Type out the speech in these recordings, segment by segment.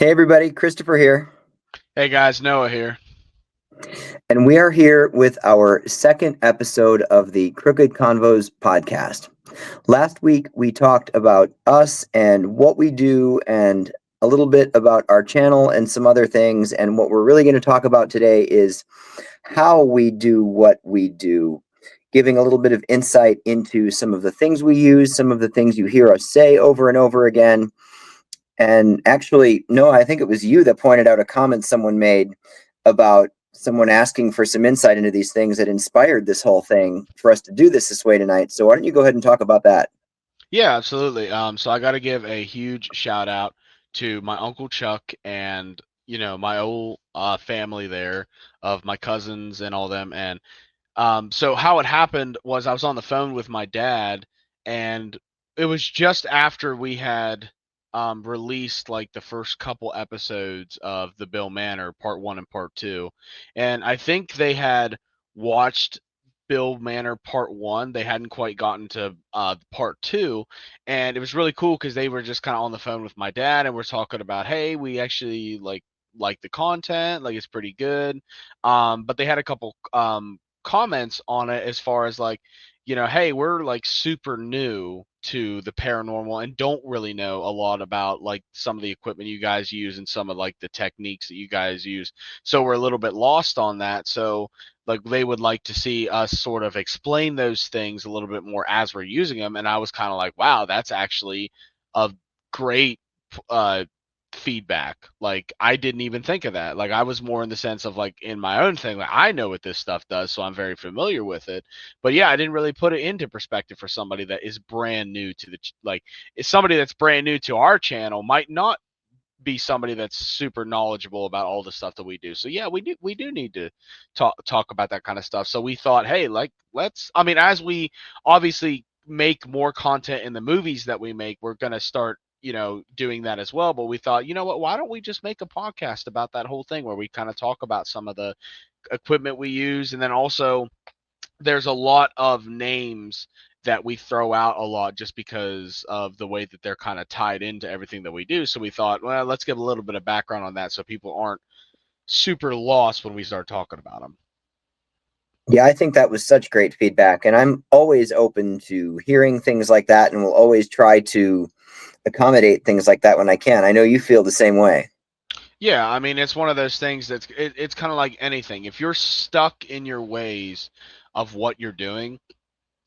Hey everybody, Christopher here, Hey guys, Noah here. and we are here with our second episode of the Crooked Convos podcast. Last week we talked about us and what we do and a little bit about our channel and some other things, and what we're really going to talk about today is how we do what we do, giving a little bit of insight into some of the things we use, some of the things you hear us say over and over again. And actually, no, I think it was you that pointed out a comment someone made about someone asking for some insight into these things that inspired this whole thing for us to do this way tonight. So why don't you go ahead and talk about that? Yeah, absolutely. So I got to give a huge shout out to my uncle Chuck and my whole family there of my cousins and all them. And so how it happened was I was on the phone with my dad, and it was just after we had released like the first couple episodes of the Bill Manor Part 1 and Part 2, and I think they had watched Bill Manor Part 1. They hadn't quite gotten to Part 2, and it was really cool because they were just kind of on the phone with my dad, and we're talking about, hey, we actually like the content, like it's pretty good. But they had a couple comments on it as far as like, hey, we're like super new to the paranormal and don't really know a lot about like some of the equipment you guys use and some of like the techniques that you guys use. So we're a little bit lost on that. So like they would like to see us sort of explain those things a little bit more as we're using them. And I was kind of like, wow, that's actually a great uh feedback. Like I didn't even think of that. Like I was more in the sense of like in my own thing, like I know what this stuff does, so I'm very familiar with it. But yeah, I didn't really put it into perspective for somebody that is brand new to the like is somebody that's brand new to our channel might not be somebody that's super knowledgeable about all the stuff that we do. So yeah, we do need to talk about that kind of stuff. So we thought, hey, like let's I mean, as we obviously make more content in the movies that we make, we're going to start doing that as well. But we thought, you know what, why don't we just make a podcast about that whole thing where we kind of talk about some of the equipment we use, and then also there's a lot of names that we throw out a lot just because of the way that they're kind of tied into everything that we do. So we thought, well, let's give a little bit of background on that so people aren't super lost when we start talking about them. Yeah, I think that was such great feedback, and I'm always open to hearing things like that, and will always try to accommodate things like that when I can. I know you feel the same way. Yeah, I mean, it's one of those things it's kind of like anything. If you're stuck in your ways of what you're doing,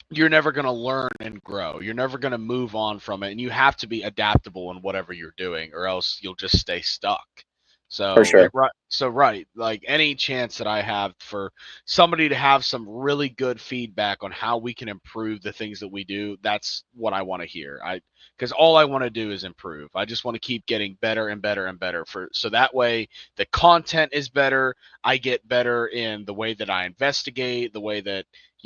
you're never going to learn and grow. You're never going to move on from it. And you have to be adaptable in whatever you're doing, or else you'll just stay stuck. For So sure. right, like any chance that I have for somebody to have some really good feedback on how we can improve the things that we do, that's what I want to hear. I Because all I want to do is improve. I just want to keep getting better and better and better for so that way the content is better. I get better in the way that I investigate, the way that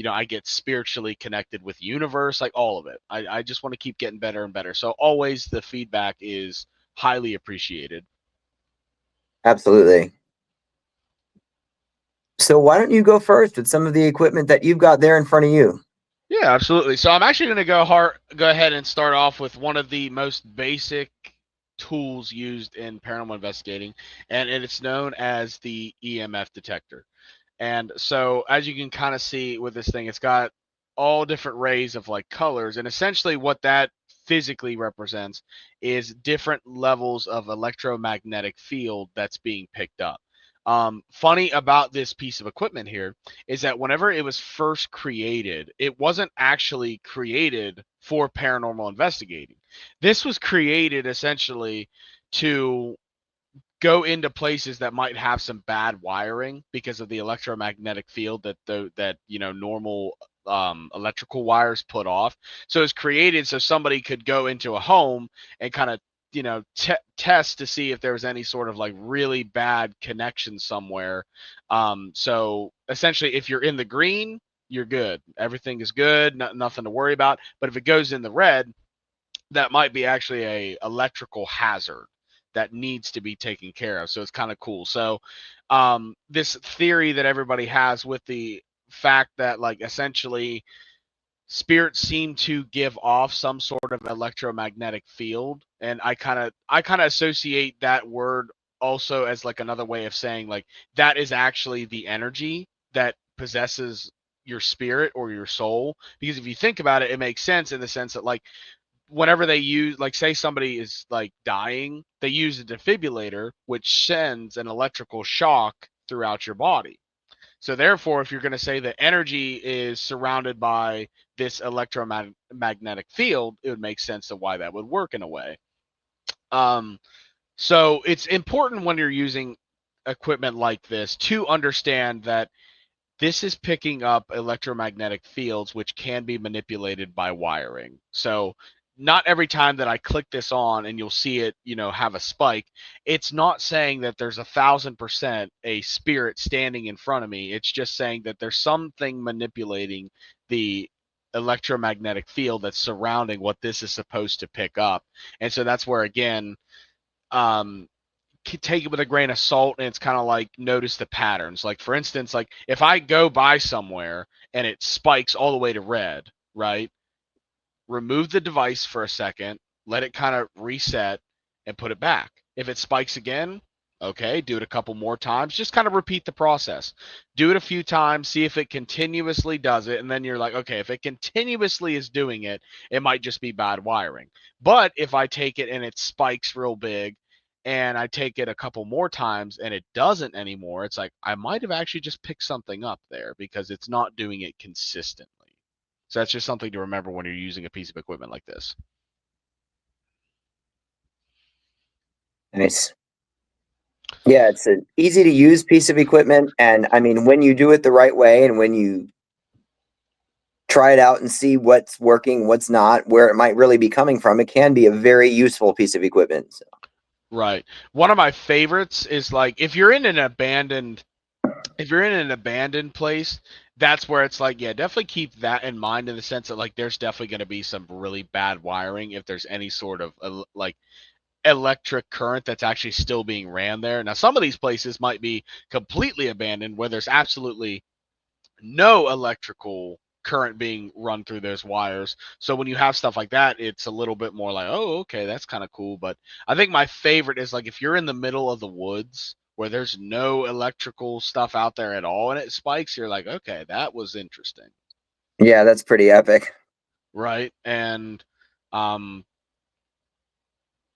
I get spiritually connected with the universe, like all of it. I just want to keep getting better and better. So always the feedback is highly appreciated. Absolutely. So why don't you go first with some of the equipment that you've got there in front of you? Yeah, absolutely. So I'm actually going to go ahead and start off with one of the most basic tools used in paranormal investigating, and it's known as the EMF detector. And so, as you can kind of see with this thing, it's got all different rays of like colors. And essentially, what that physically represents is different levels of electromagnetic field that's being picked up. Funny about this piece of equipment here is that whenever it was first created, it wasn't actually created for paranormal investigating. This was created essentially to go into places that might have some bad wiring because of the electromagnetic field that normal electrical wires put off. So it's created so somebody could go into a home and kind of test to see if there was any sort of like really bad connection somewhere. So essentially, if you're in the green, you're good. Everything is good. Nothing to worry about. But if it goes in the red, that might be actually a electrical hazard that needs to be taken care of. So it's kind of cool. So this theory that everybody has with the fact that like essentially spirits seem to give off some sort of electromagnetic field, and I kind of associate that word also as like another way of saying like that is actually the energy that possesses your spirit or your soul. Because if you think about it, it makes sense in the sense that like whenever they use, like, say somebody is like dying, they use a defibrillator which sends an electrical shock throughout your body. So therefore, if you're going to say that energy is surrounded by this electromagnetic field, it would make sense of why that would work in a way. Um, so it's important when you're using equipment like this to understand that this is picking up electromagnetic fields which can be manipulated by wiring. So not every time that I click this on and you'll see it, have a spike, it's not saying that there's 1,000% a spirit standing in front of me. It's just saying that there's something manipulating the electromagnetic field that's surrounding what this is supposed to pick up. And so that's where, again, um, take it with a grain of salt, and it's kind of like notice the patterns. Like, for instance, like if I go by somewhere and it spikes all the way to red, right? Remove the device for a second, let it kind of reset, and put it back. If it spikes again, okay, do it a couple more times. Just kind of repeat the process. Do it a few times, see if it continuously does it, and then you're like, okay, if it continuously is doing it, it might just be bad wiring. But if I take it and it spikes real big, and I take it a couple more times and it doesn't anymore, it's like I might have actually just picked something up there because it's not doing it consistently. So that's just something to remember when you're using a piece of equipment like this. Nice. Yeah, it's an easy to use piece of equipment. And I mean, when you do it the right way and when you try it out and see what's working, what's not, where it might really be coming from, it can be a very useful piece of equipment. So. Right. One of my favorites is like if you're in an abandoned place, that's where it's like, yeah, definitely keep that in mind in the sense that like there's definitely going to be some really bad wiring if there's any sort of like electric current that's actually still being ran there. Now, some of these places might be completely abandoned where there's absolutely no electrical current being run through those wires. So when you have stuff like that, it's a little bit more like, oh, okay, that's kind of cool. But I think my favorite is like if you're in the middle of the woods where there's no electrical stuff out there at all and it spikes, you're like, okay, that was interesting. Yeah, that's pretty epic. Right. And um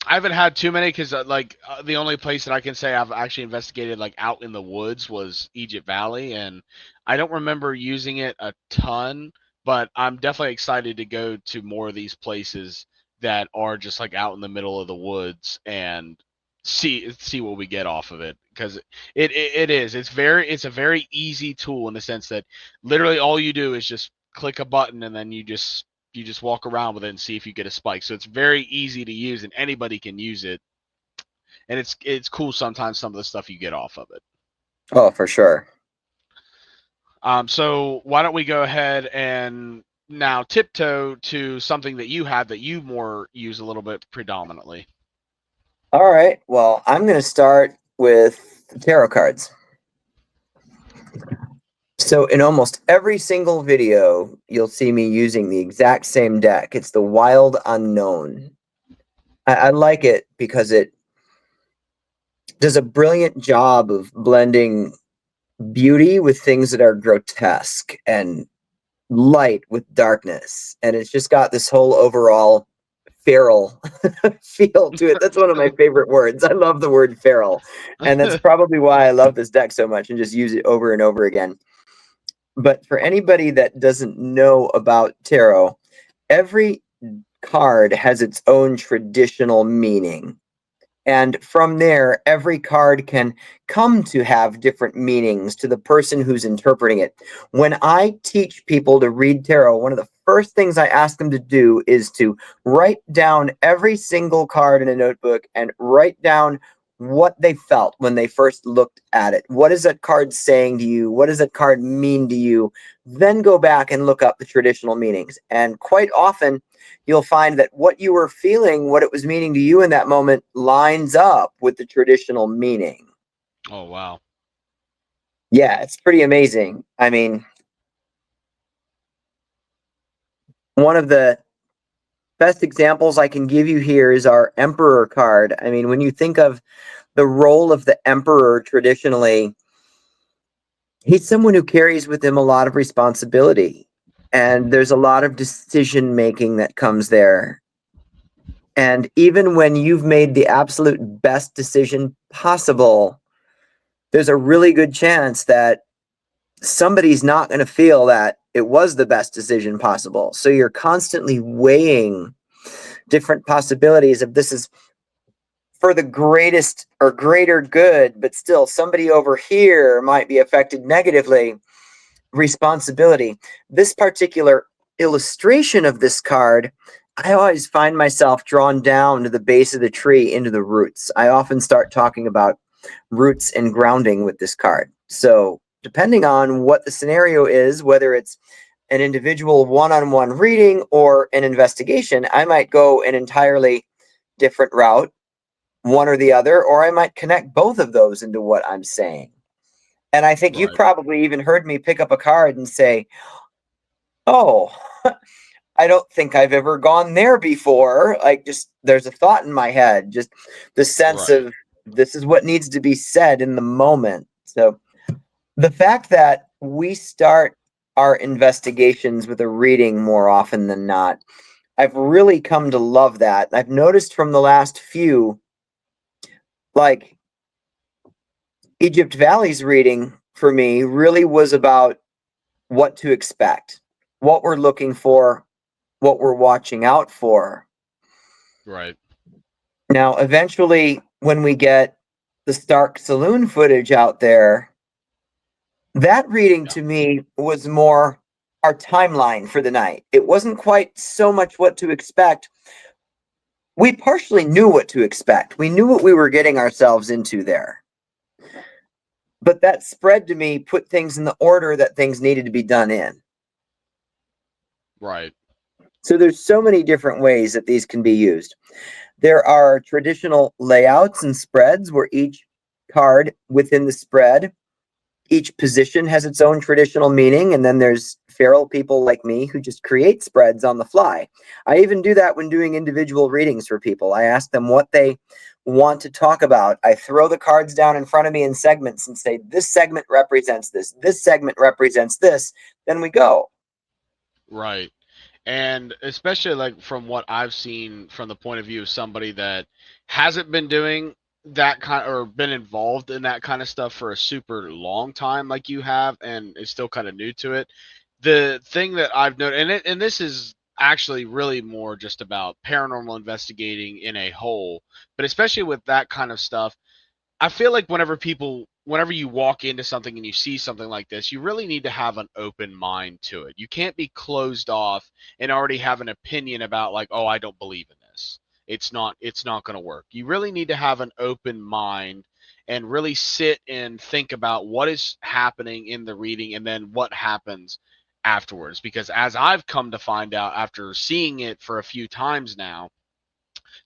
I haven't had too many because the only place that I can say I've actually investigated like out in the woods was Egypt Valley, and I don't remember using it a ton, but I'm definitely excited to go to more of these places that are just like out in the middle of the woods and see what we get off of it because it's a very easy tool in the sense that literally all you do is just click a button and then you just walk around with it and see if you get a spike. So it's very easy to use and anybody can use it. And it's cool sometimes some of the stuff you get off of it. Oh, for sure. So why don't we go ahead and now tiptoe to something that you have that you more use a little bit predominantly. All right. Well, I'm going to start with tarot cards. So, in almost every single video, you'll see me using the exact same deck. It's the Wild Unknown. I like it because it does a brilliant job of blending beauty with things that are grotesque and light with darkness. And it's just got this whole overall feral feel to it. That's one of my favorite words. I love the word feral. And that's probably why I love this deck so much and just use it over and over again. But for anybody that doesn't know about tarot, every card has its own traditional meaning. And from there, every card can come to have different meanings to the person who's interpreting it. When I teach people to read tarot, one of the first things I ask them to do is to write down every single card in a notebook and write down what they felt when they first looked at it. What is that card saying to you? What does that card mean to you? Then go back and look up the traditional meanings. And quite often, you'll find that what you were feeling, what it was meaning to you in that moment, lines up with the traditional meaning. Oh wow. Yeah, it's pretty amazing. I mean, One of the best examples I can give you here is our Emperor card. I mean, when you think of the role of the Emperor traditionally, he's someone who carries with him a lot of responsibility. And there's a lot of decision making that comes there. And even when you've made the absolute best decision possible, there's a really good chance that somebody's not going to feel that it was the best decision possible. So you're constantly weighing different possibilities of this is for the greatest or greater good, but still somebody over here might be affected negatively. Responsibility. This particular illustration of this card, I always find myself drawn down to the base of the tree into the roots. I often start talking about roots and grounding with this card. So, depending on what the scenario is, whether it's an individual one on one reading or an investigation, I might go an entirely different route, one or the other, or I might connect both of those into what I'm saying. And I think you've Right. probably even heard me pick up a card and say, "Oh, I don't think I've ever gone there before." Like, just there's a thought in my head, just the sense Right. of this is what needs to be said in the moment. So, the fact that we start our investigations with a reading more often than not, I've really come to love that. I've noticed from the last few, like Egypt Valley's reading for me really was about what to expect, what we're looking for, what we're watching out for. Right. Now, eventually, when we get the Stark Saloon footage out there, that reading Yeah. to me was more our timeline for the night. It wasn't quite so much what to expect. We partially knew what to expect. We knew what we were getting ourselves into there. But that spread to me put things in the order that things needed to be done in. Right. So there's so many different ways that these can be used. There are traditional layouts and spreads where each card within the spread, each position has its own traditional meaning. And then there's feral people like me who just create spreads on the fly. I even do that when doing individual readings for people. I ask them what they want to talk about. I throw the cards down in front of me in segments and say, this segment represents this segment represents this. Then we go. Right. And especially like from what I've seen from the point of view of somebody that hasn't been doing that kind or been involved in that kind of stuff for a super long time like you have and is still kind of new to it. The thing that I've noticed and this is actually really more just about paranormal investigating in a whole, but especially with that kind of stuff, I feel like whenever you walk into something and you see something like this, you really need to have an open mind to it. You can't be closed off and already have an opinion about like, oh, I don't believe in this. It's not going to work. You really need to have an open mind and really sit and think about what is happening in the reading and then what happens afterwards, because as I've come to find out after seeing it for a few times now,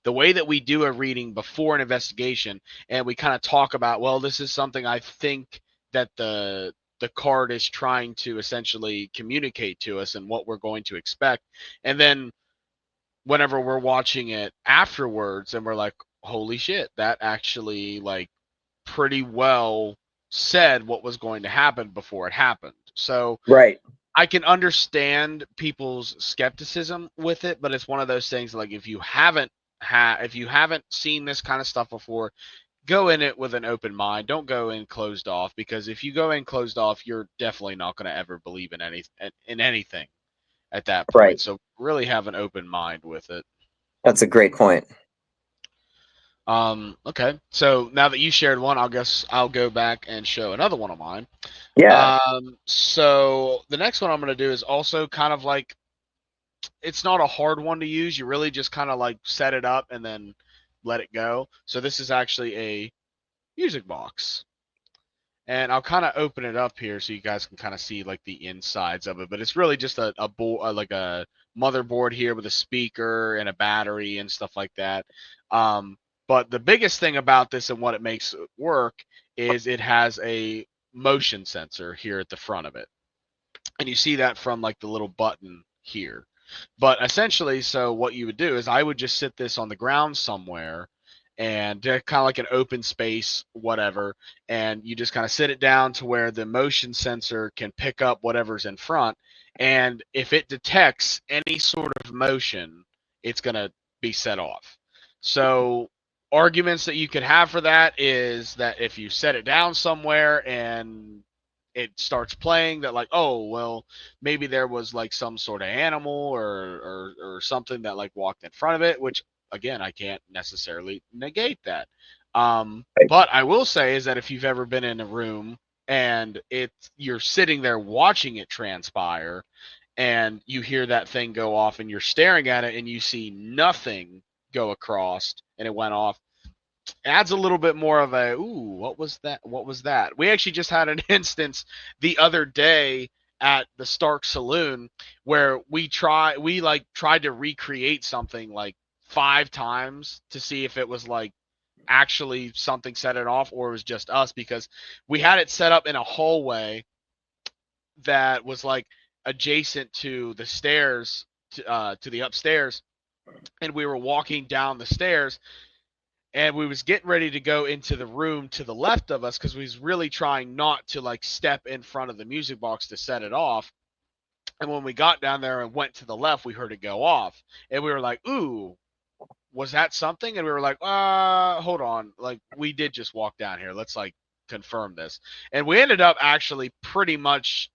the way that we do a reading before an investigation and we kind of talk about, well, this is something I think that the card is trying to essentially communicate to us and what we're going to expect. And then whenever we're watching it afterwards and we're like, holy shit, that actually like pretty well said what was going to happen before it happened. So Right. I can understand people's skepticism with it, but it's one of those things like if you haven't seen this kind of stuff before, go in it with an open mind. Don't go in closed off, because if you go in closed off, you're definitely not going to ever believe in anything at that point. Right. So really have an open mind with it. That's a great point. Okay. So now that you shared one, I guess I'll go back and show another one of mine. Yeah. So the next one I'm going to do is also kind of like, it's not a hard one to use. You really just kind of like set it up and then let it go. So this is actually a music box. And I'll kind of open it up here so you guys can kind of see like the insides of it. But it's really just a board, like a motherboard here with a speaker and a battery and stuff like that. Um, but the biggest thing about this and what it makes it work is it has a motion sensor here at the front of it. And you see that from like the little button here. But essentially, so what you would do is I would just sit this on the ground somewhere and kind of like an open space, whatever. And you just kind of sit it down to where the motion sensor can pick up whatever's in front. And if it detects any sort of motion, it's going to be set off. So arguments that you could have for that is that if you set it down somewhere and it starts playing, that like, oh well, maybe there was like some sort of animal or something that like walked in front of it, which again I can't necessarily negate that. But I will say is that if you've ever been in a room and you're sitting there watching it transpire and you hear that thing go off and you're staring at it and you see nothing go across and it went off, adds a little bit more of a, ooh, what was that? What was that? We actually just had an instance the other day at the Stark Saloon where we like tried to recreate something like 5 times to see if it was like actually something set it off or it was just us, because we had it set up in a hallway that was like adjacent to the stairs to the upstairs, and we were walking down the stairs and we was getting ready to go into the room to the left of us because we was really trying not to like step in front of the music box to set it off. And when we got down there and went to the left, we heard it go off, and we were like, "Ooh, was that something?" And we were like, hold on, like we did just walk down here. Let's like confirm this." And we ended up actually pretty much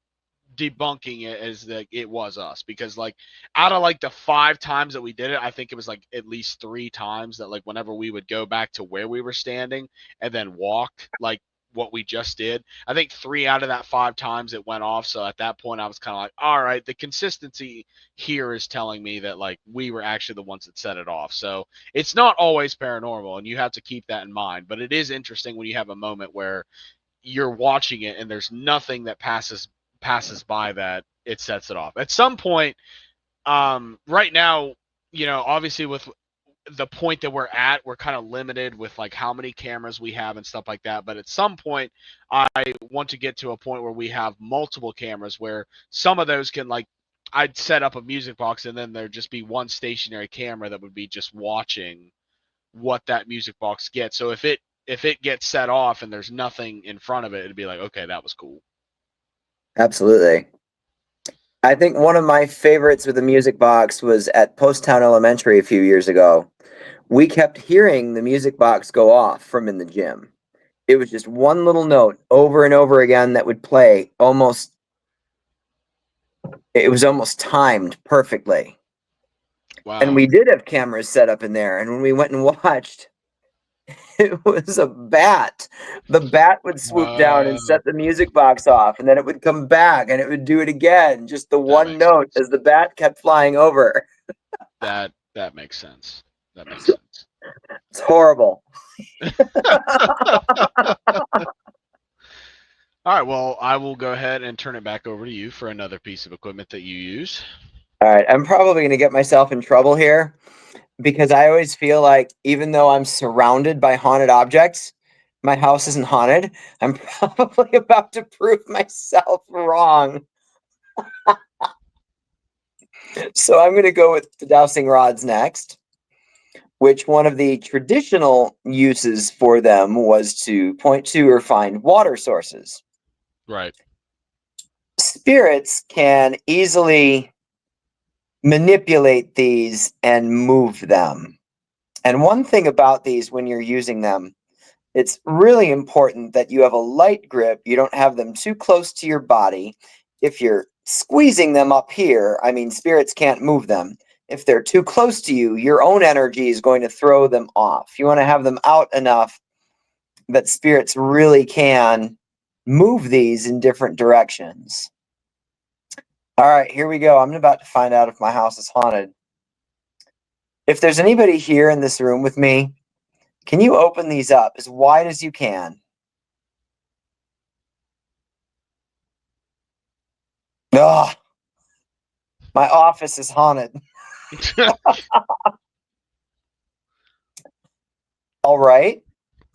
debunking it as that it was us, because like out of like the 5 times that we did it, I think it was like at least 3 times that like whenever we would go back to where we were standing and then walk like what we just did, I think 3 out of that 5 times it went off. So at that point I was kind of like, all right, the consistency here is telling me that like we were actually the ones that set it off. So it's not always paranormal, and you have to keep that in mind. But it is interesting when you have a moment where you're watching it and there's nothing that passes by that it sets it off. At some point, right now, obviously with the point that we're at, we're kind of limited with like how many cameras we have and stuff like that. But at some point, I want to get to a point where we have multiple cameras where some of those can like I'd set up a music box and then there'd just be one stationary camera that would be just watching what that music box gets. So if it gets set off and there's nothing in front of it, it'd be like, okay, that was cool. Absolutely. I think one of my favorites with the music box was at Poasttown Elementary a few years ago. We kept hearing the music box go off from in the gym. It was just one little note over and over again that would play it was almost timed perfectly. Wow. And we did have cameras set up in there. And when we went and watched, it was a bat. The bat would swoop down and set the music box off, and then it would come back and it would do it again. Just the That one makes note sense. as the bat kept flying over. That makes sense. That makes sense. It's horrible. All right, well, I will go ahead and turn it back over to you for another piece of equipment that you use. All right, I'm probably going to get myself in trouble here because I always feel like even though I'm surrounded by haunted objects, my house isn't haunted. I'm probably about to prove myself wrong. So I'm going to go with the dowsing rods next, which one of the traditional uses for them was to point to or find water sources. Right. Spirits can easily manipulate these and move them. And one thing about these when you're using them, it's really important that you have a light grip. You don't have them too close to your body. If you're squeezing them up here, I mean, spirits can't move them. If they're too close to you, your own energy is going to throw them off. You want to have them out enough that spirits really can move these in different directions. All right, here we go. I'm about to find out if my house is haunted. If there's anybody here in this room with me, can you open these up as wide as you can? Ugh, my office is haunted. All right.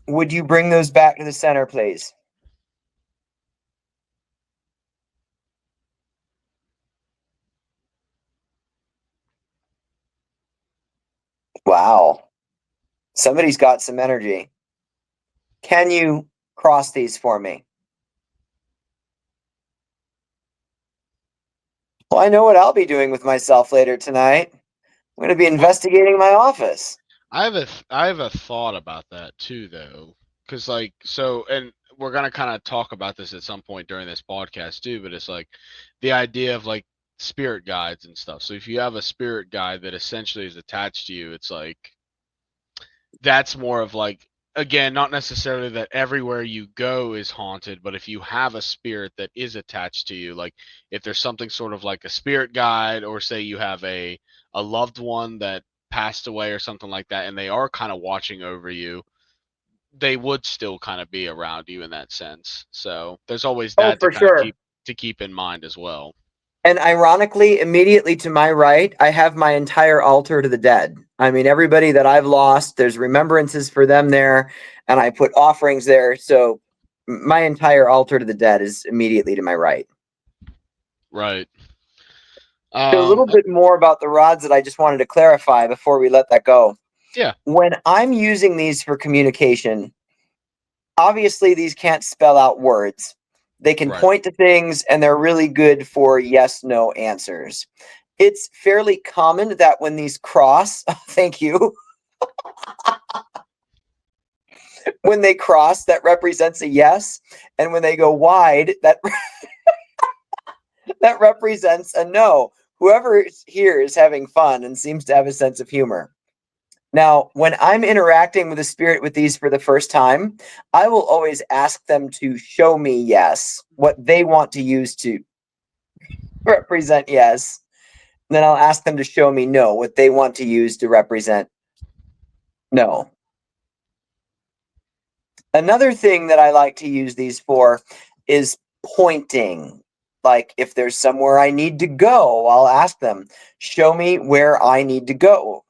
Would you bring those back to the center, please? Wow. Somebody's got some energy. Can you cross these for me? Well, I know what I'll be doing with myself later tonight. I'm going to be Well, investigating my office. I have a thought about that too, though, because like and we're gonna kind of talk about this at some point during this podcast too. But it's like the idea of like spirit guides and stuff. So if you have a spirit guide that essentially is attached to you, it's like that's more of like, again, not necessarily that everywhere you go is haunted, but if you have a spirit that is attached to you, like if there's something sort of like a spirit guide, or say you have a loved one that passed away or something like that, and they are kind of watching over you, they would still kind of be around you in that sense. So there's always Oh, that to for kind of sure. keep in mind as well. And ironically, immediately to my right, I have my entire altar to the dead. I mean, everybody that I've lost, there's remembrances for them there, and I put offerings there. So my entire altar to the dead is immediately to my right. Right. So a little Uh, bit more about the rods that I just wanted to clarify before we let that go. yeah. When I'm using these for communication, obviously these can't spell out words. They can Right. point to things and they're really good for yes no answers. It's fairly common that when these cross, thank you, when they cross, that represents a yes, and when they go wide, that represents a no. Whoever is here is having fun and seems to have a sense of humor. Now, when I'm interacting with a spirit with these for the first time, I will always ask them to show me yes, what they want to use to represent yes. Then I'll ask them to show me no, what they want to use to represent no. Another thing that I like to use these for is pointing. Like if there's somewhere I need to go, I'll ask them, show me where I need to go.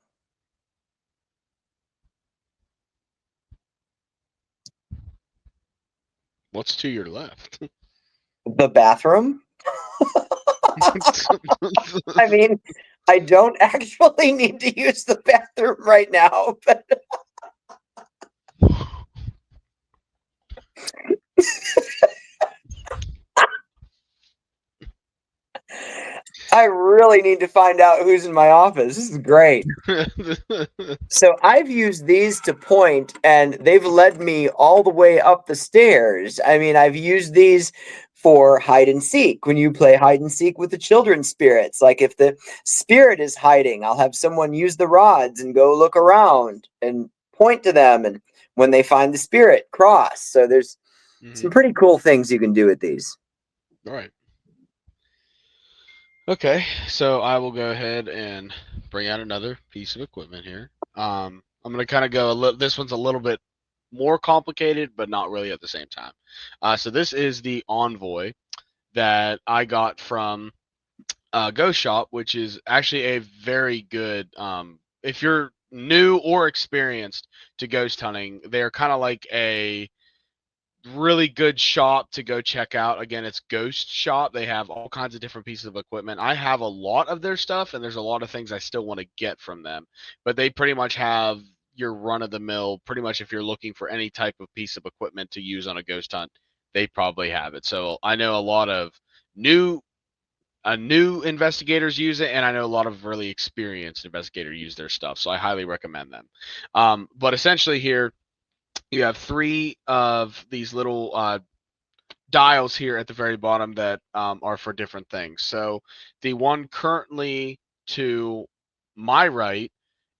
What's to your left? The bathroom? I mean, I don't actually need to use the bathroom right now, but I really need to find out who's in my office. This is great. So I've used these to point, and they've led me all the way up the stairs. I mean, I've used these for hide and seek. When you play hide and seek with the children's spirits, like if the spirit is hiding, I'll have someone use the rods and go look around and point to them. And when they find the spirit, cross. So there's Hmm. some pretty cool things you can do with these. Right. Okay, so I will go ahead and bring out another piece of equipment here. I'm gonna kind of go a little. This one's a little bit more complicated, but not really at the same time. So this is the Envoy that I got from Ghost Shop, which is actually a very good. If you're new or experienced to ghost hunting, they're kind of like a really good shop to go check out. Again, it's Ghost Shop. They have all kinds of different pieces of equipment. I have a lot of their stuff, and there's a lot of things I still want to get from them. But they pretty much have your run of the mill. Pretty much, if you're looking for any type of piece of equipment to use on a ghost hunt, they probably have it. So I know a lot of new new investigators use it, and I know a lot of really experienced investigators use their stuff. So I highly recommend them. But essentially here you have three of these little dials here at the very bottom that are for different things. So the one currently to my right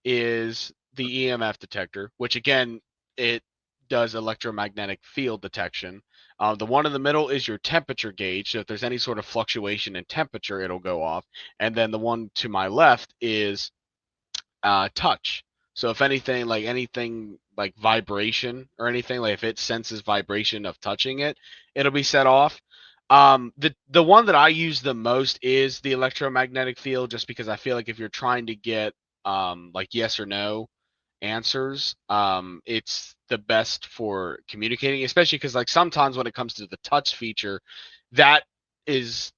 is the EMF detector, which again, it does electromagnetic field detection. The one in the middle is your temperature gauge. So if there's any sort of fluctuation in temperature, it'll go off. And then the one to my left is touch. So if anything like vibration or anything, like if it senses vibration of touching it, it'll be set off. The one that I use the most is the electromagnetic field, just because I feel like if you're trying to get like yes or no answers, it's the best for communicating, especially because like sometimes when it comes to the touch feature, that is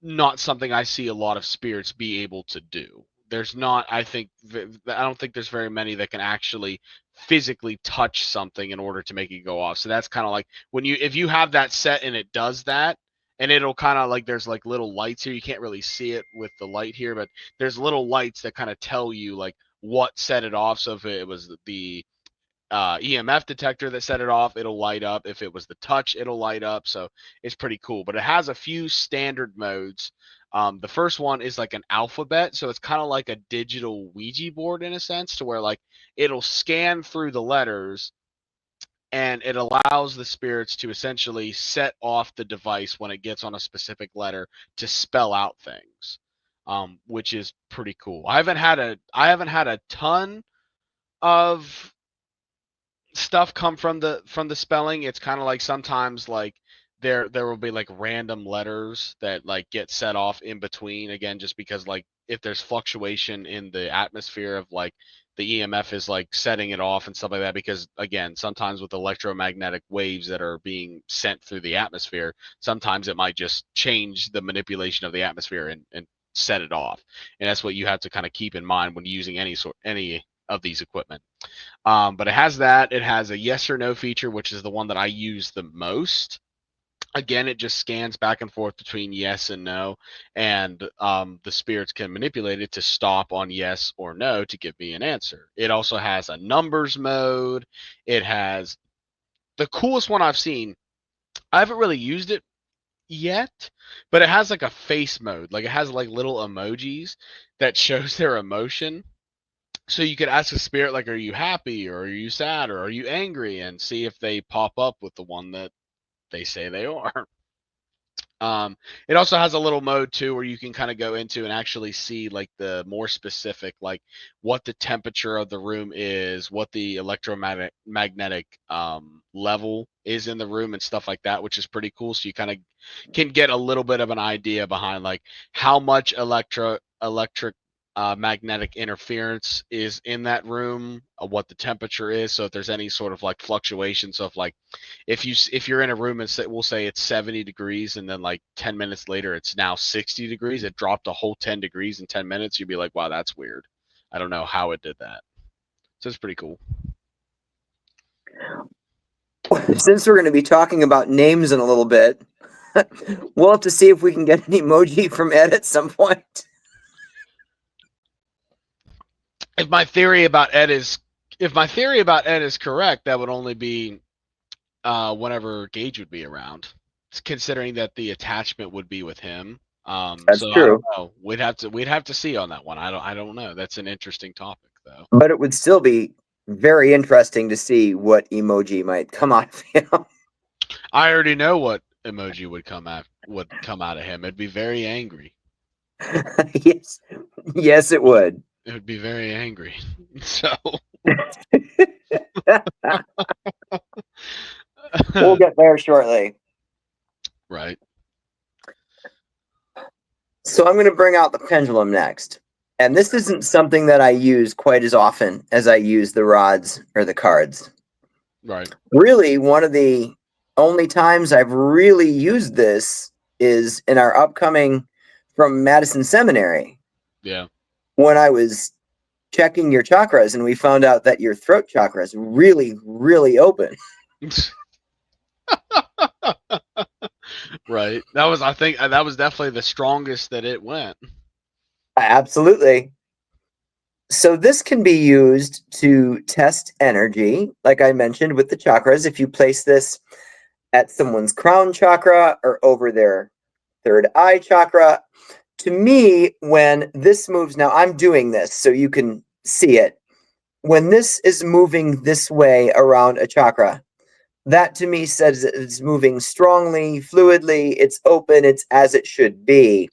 not something I see a lot of spirits be able to do. there's not, I think, I don't think there's very many that can actually physically touch something in order to make it go off. So that's kind of like if you have that set and it does that, and it'll kind of like, there's like little lights here. You can't really see it with the light here, but there's little lights that kind of tell you like what set it off. So if it was the EMF detector that set it off, it'll light up. If it was the touch, it'll light up. So it's pretty cool. But it has a few standard modes. The first one is like an alphabet, so it's kind of like a digital Ouija board in a sense, to where like it'll scan through the letters and it allows the spirits to essentially set off the device when it gets on a specific letter to spell out things, which is pretty cool. I haven't had a ton of stuff come from the spelling. It's kind of like sometimes like there will be like random letters that like get set off in between, again, just because like if there's fluctuation in the atmosphere of like the EMF is like setting it off and stuff like that, because again, sometimes with electromagnetic waves that are being sent through the atmosphere, sometimes it might just change the manipulation of the atmosphere and set it off. And that's what you have to kind of keep in mind when using any of these equipment. But it has that. It has a yes or no feature, which is the one that I use the most. Again, it just scans back and forth between yes and no, and the spirits can manipulate it to stop on yes or no to give me an answer. It also has a numbers mode. It has the coolest one I've seen. I haven't really used it yet, but it has like a face mode. Like it has like little emojis that shows their emotion, so you could ask a spirit like, are you happy, or are you sad, or are you angry, and see if they pop up with the one that they say they are. It also has a little mode too where you can kind of go into and actually see like the more specific, like what the temperature of the room is, what the electromagnetic level is in the room, and stuff like that, which is pretty cool. So you kind of can get a little bit of an idea behind like how much electric magnetic interference is in that room, what the temperature is. So if there's any sort of like fluctuation, so if you're in a room and we'll say it's 70 degrees, and then like 10 minutes later it's now 60 degrees, it dropped a whole 10 degrees in 10 minutes, you'd be like, wow, that's weird. I don't know how it did that. So it's pretty cool. Since we're going to be talking about names in a little bit, we'll have to see if we can get an emoji from Ed at some point. If my theory about Ed is correct, that would only be whenever Gage would be around, considering that the attachment would be with him. That's So I true. don't know. We'd have to see on that one. I don't know. That's an interesting topic though. But it would still be very interesting to see what emoji might come out of him. I already know what emoji would come out of him. It'd be very angry. Yes, yes, it would. It would be very angry. So We'll get there shortly. right. So I'm going to bring out the pendulum next. And this isn't something that I use quite as often as I use the rods or the cards. Right. Really, one of the only times I've really used this is in our upcoming from Madison Seminary. Yeah. When I was checking your chakras and we found out that your throat chakra is really, really open. Right. I think that was definitely the strongest that it went. Absolutely. So this can be used to test energy, like I mentioned with the chakras. If you place this at someone's crown chakra or over their third eye chakra, to me, when this moves, now I'm doing this so you can see it. When this is moving this way around a chakra, that to me says it's moving strongly, fluidly, it's open, it's as it should be.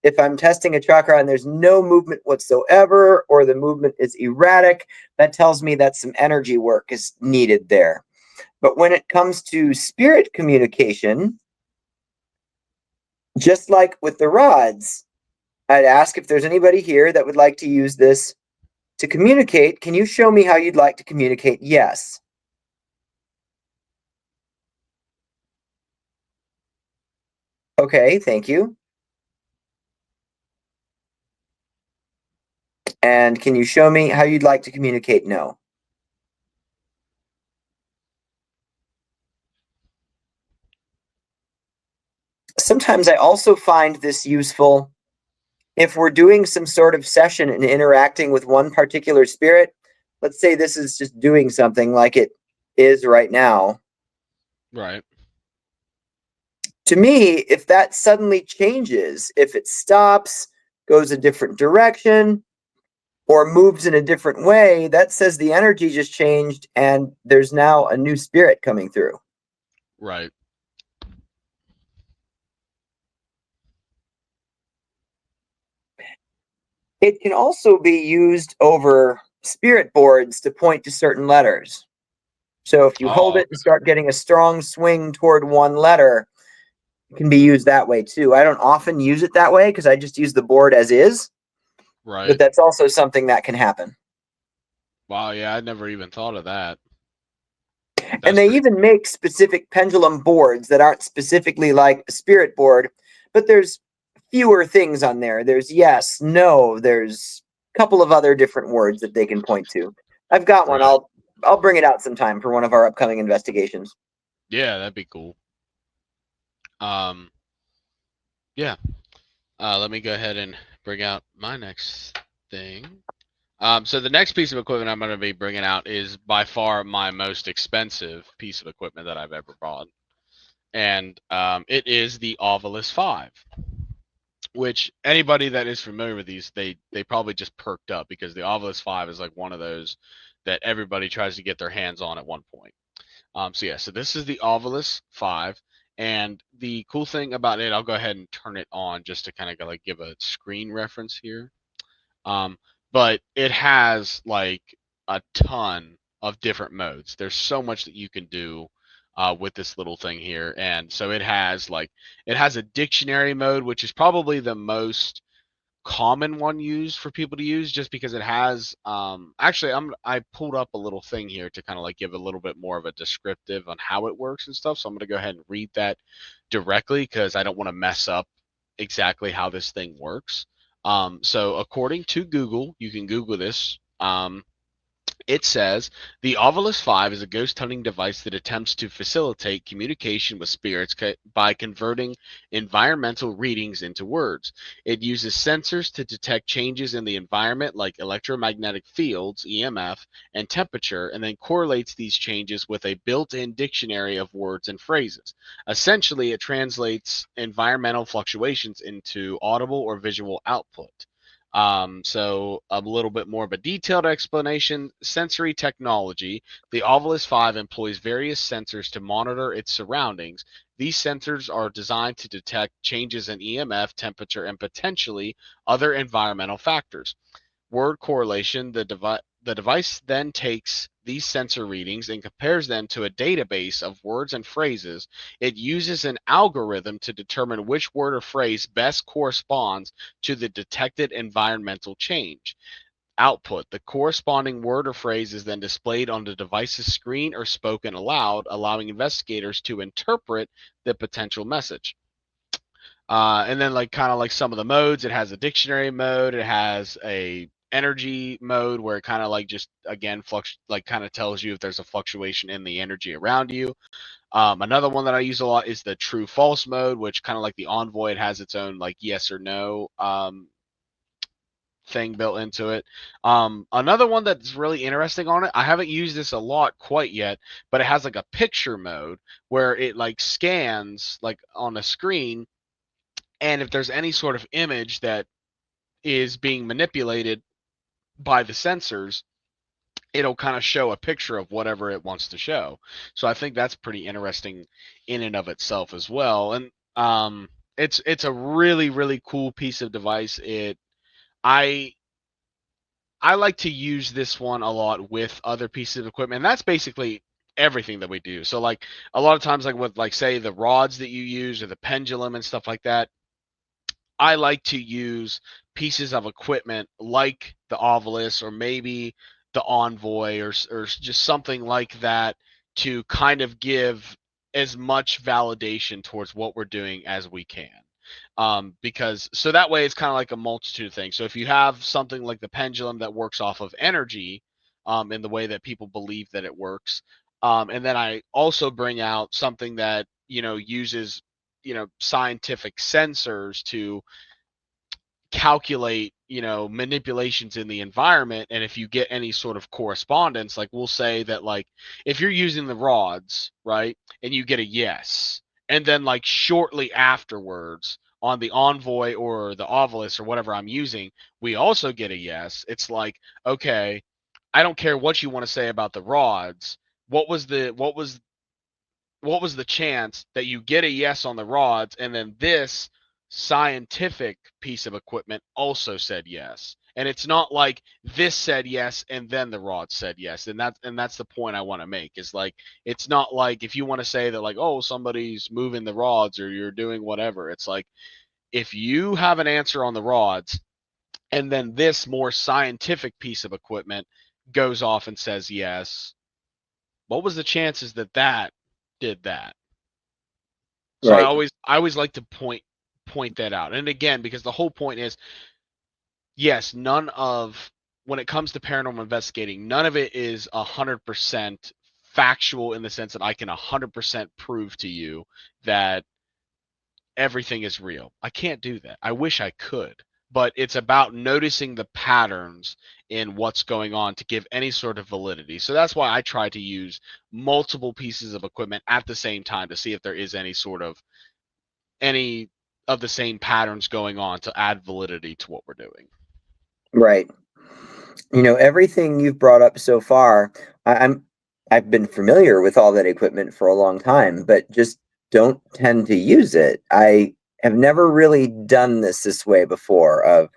If I'm testing a chakra and there's no movement whatsoever, or the movement is erratic, that tells me that some energy work is needed there. But when it comes to spirit communication, just like with the rods, I'd ask if there's anybody here that would like to use this to communicate. Can you show me how you'd like to communicate? Yes. Okay, thank you. And can you show me how you'd like to communicate no? Sometimes I also find this useful if we're doing some sort of session and interacting with one particular spirit. Let's say this is just doing something like it is right now. Right. To me, if that suddenly changes, if it stops, goes a different direction, or moves in a different way, that says the energy just changed and there's now a new spirit coming through. Right. It can also be used over spirit boards to point to certain letters. So if you hold Oh, it and start getting a strong swing toward one letter, it can be used that way too. I don't often use it that way because I just use the board as is, but right. that's also something that can happen. Wow, yeah, I never even thought of that. And That's they pretty even make specific pendulum boards that aren't specifically like a spirit board, but there's fewer things on there. There's yes, no, there's a couple of other different words that they can point to. I've got one. right. I'll bring it out sometime for one of our upcoming investigations. Yeah, that'd be cool. Um, yeah. Let me go ahead and bring out my next thing. So the next piece of equipment I'm going to be bringing out is by far my most expensive piece of equipment that I've ever bought, and it is the Ovilus 5. Which anybody that is familiar with these, they probably just perked up because the Ovilus 5 is like one of those that everybody tries to get their hands on at one point. So this is the Ovilus 5, and the cool thing about it, I'll go ahead and turn it on just to kind of like give a screen reference here. Um, but it has like a ton of different modes. There's so much that you can do with this little thing here, and so it has a dictionary mode, which is probably the most common one used for people to use just because it has actually I pulled up a little thing here to kind of like give a little bit more of a descriptive on how it works and stuff, so I'm going to go ahead and read that directly because I don't want to mess up exactly how this thing works. So according to Google, you can Google this. It says the Ovilus 5 is a ghost hunting device that attempts to facilitate communication with spirits by converting environmental readings into words. It uses sensors to detect changes in the environment like electromagnetic fields, EMF, and temperature, and then correlates these changes with a built in dictionary of words and phrases. Essentially, it translates environmental fluctuations into audible or visual output. So a little bit more of a detailed explanation. Sensory technology. The Ovilus 5 employs various sensors to monitor its surroundings. These sensors are designed to detect changes in EMF, temperature, and potentially other environmental factors. Word correlation. The device then takes these sensor readings and compares them to a database of words and phrases. It uses an algorithm to determine which word or phrase best corresponds to the detected environmental change. Output. The corresponding word or phrase is then displayed on the device's screen or spoken aloud, allowing investigators to interpret the potential message. And then like kind of like some of the modes, it has a dictionary mode, it has a energy mode where it kind of like just again like kind of tells you if there's a fluctuation in the energy around you. Another one that I use a lot is the true false mode, which kind of like the Envoy, it has its own like yes or no thing built into it. Another one that's really interesting on it, I haven't used this a lot quite yet, but it has like a picture mode where it like scans like on a screen, and if there's any sort of image that is being manipulated by the sensors, it'll kind of show a picture of whatever it wants to show. So I think that's pretty interesting in and of itself as well. And it's a really cool piece of device. I I like to use this one a lot with other pieces of equipment. And that's basically everything that we do. So like a lot of times like with like say the rods that you use or the pendulum and stuff like that, I like to use pieces of equipment like the Ovilus or maybe the Envoy or just something like that to kind of give as much validation towards what we're doing as we can. Because so that way it's kind of like a multitude of things. So if you have something like the pendulum that works off of energy, in the way that people believe that it works, and then I also bring out something that uses scientific sensors to calculate manipulations in the environment. And if you get any sort of correspondence, like we'll say that, like, if you're using the rods, right, and you get a yes, and then like shortly afterwards on the envoy or the ovilus or whatever I'm using, we also get a yes, it's like, okay, I don't care what you want to say about the rods. What was the chance that you get a yes on the rods, and then this scientific piece of equipment also said yes? And it's not like this said yes and then the rods said yes. And that's the point I want to make, is like, it's not like if you want to say that, like, oh, somebody's moving the rods or you're doing whatever. It's like, if you have an answer on the rods and then this more scientific piece of equipment goes off and says yes, what was the chances that that did that? So I Right. always like to point that out. And again, because the whole point is, yes, none of when it comes to paranormal investigating, none of it is 100% factual in the sense that I can 100% prove to you that everything is real. I can't do that. I wish I could. But it's about noticing the patterns in what's going on to give any sort of validity. So that's why I try to use multiple pieces of equipment at the same time to see if there is any of the same patterns going on to add validity to what we're doing. Right. Everything you've brought up so far, I've been familiar with all that equipment for a long time, but just don't tend to use it. I have never really done this way before, of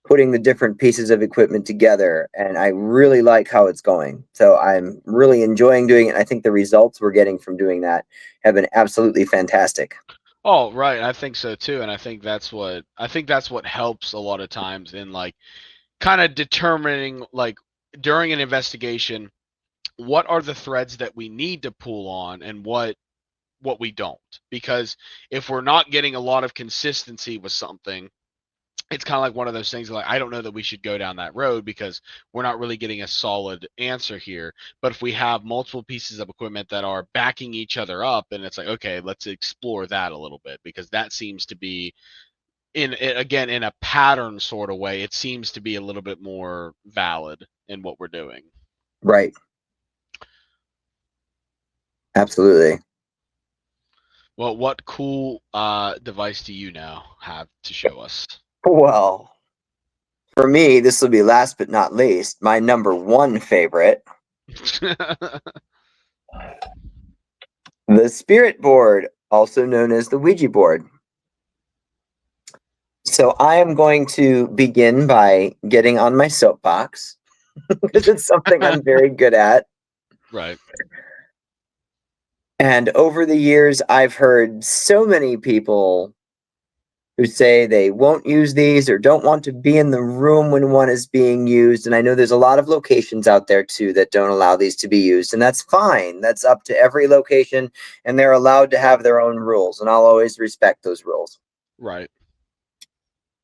putting the different pieces of equipment together, and I really like how it's going. So I'm really enjoying doing it. I think the results we're getting from doing that have been absolutely fantastic. Oh, right. I think so too. And I think that's what helps a lot of times in, like, kind of determining, like, during an investigation, what are the threads that we need to pull on and what we don't. Because if we're not getting a lot of consistency with something, it's kind of like one of those things, like, I don't know that we should go down that road because we're not really getting a solid answer here. But if we have multiple pieces of equipment that are backing each other up, and it's like, okay, let's explore that a little bit, because that seems to be, again, in a pattern sort of way, it seems to be a little bit more valid in what we're doing. Right. Absolutely. Well, what cool device do you now have to show us? Well, for me, this will be last but not least, my number one favorite, the spirit board, also known as the Ouija board. So I am going to begin by getting on my soapbox because it's something I'm very good at. Right. And over the years, I've heard so many people who say they won't use these or don't want to be in the room when one is being used. And I know there's a lot of locations out there too that don't allow these to be used, and that's fine. That's up to every location, and they're allowed to have their own rules, and I'll always respect those rules. Right.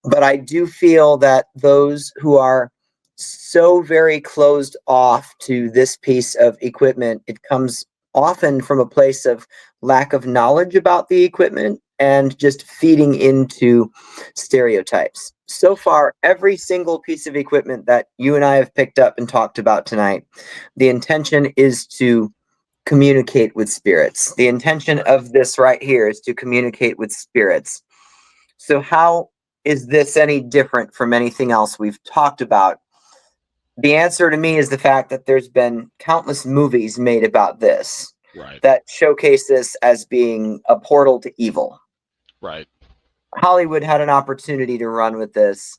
But I do feel that those who are so very closed off to this piece of equipment, it comes often from a place of lack of knowledge about the equipment and just feeding into stereotypes. So far, every single piece of equipment that you and I have picked up and talked about tonight, the intention is to communicate with spirits. The intention of this right here is to communicate with spirits. So, how is this any different from anything else we've talked about? The answer to me is the fact that there's been countless movies made about this Right. that showcase this as being a portal to evil. Right. Hollywood had an opportunity to run with this.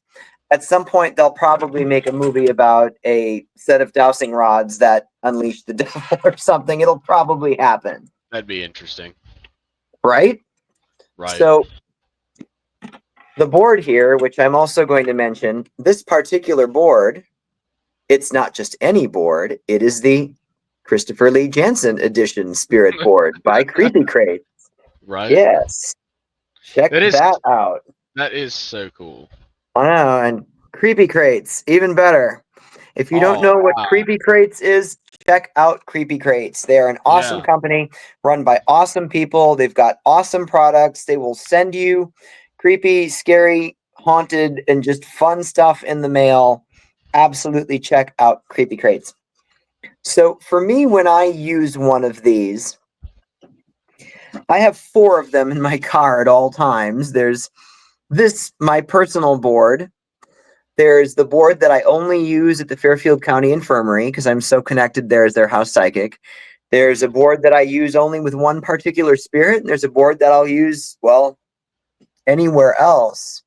At some point, they'll probably make a movie about a set of dowsing rods that unleash the devil or something. It'll probably happen, That'd be interesting. right? Right. So, the board here, which I'm also going to mention, this particular board, it's not just any board, it is the Christopher Lee Jansen edition spirit board by Creepy Crate. Right. Yes, check It is that out. That is so cool. I know, and Creepy Crates, even better. If you don't Oh know what wow. Creepy Crates is, check out Creepy Crates. They are an awesome Yeah. company run by awesome people. They've got awesome products. They will send you creepy, scary, haunted, and just fun stuff in the mail. Absolutely check out Creepy Crates. So for me, when I use one of these, I have 4 of them in my car at all times. There's this, my personal board. There's the board that I only use at the Fairfield County Infirmary because I'm so connected there as their house psychic. There's a Mhm. board that I use only with one particular spirit, and there's a board that I'll use, well, anywhere else.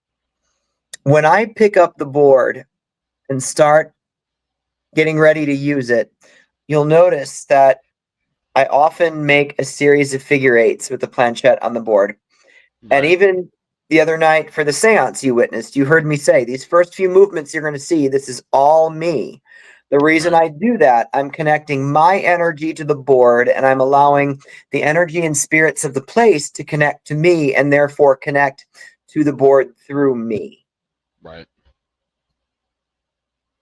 When I pick up the board and start getting ready to use it, you'll notice that I often make a series of figure eights with the planchette on the board. And Right. even the other night for the seance you witnessed, you heard me say, these first few movements you're going to see, this is all me. The reason Right. I do that, I'm connecting my energy to the board and I'm allowing the energy and spirits of the place to connect to me and therefore connect to the board through me. Right.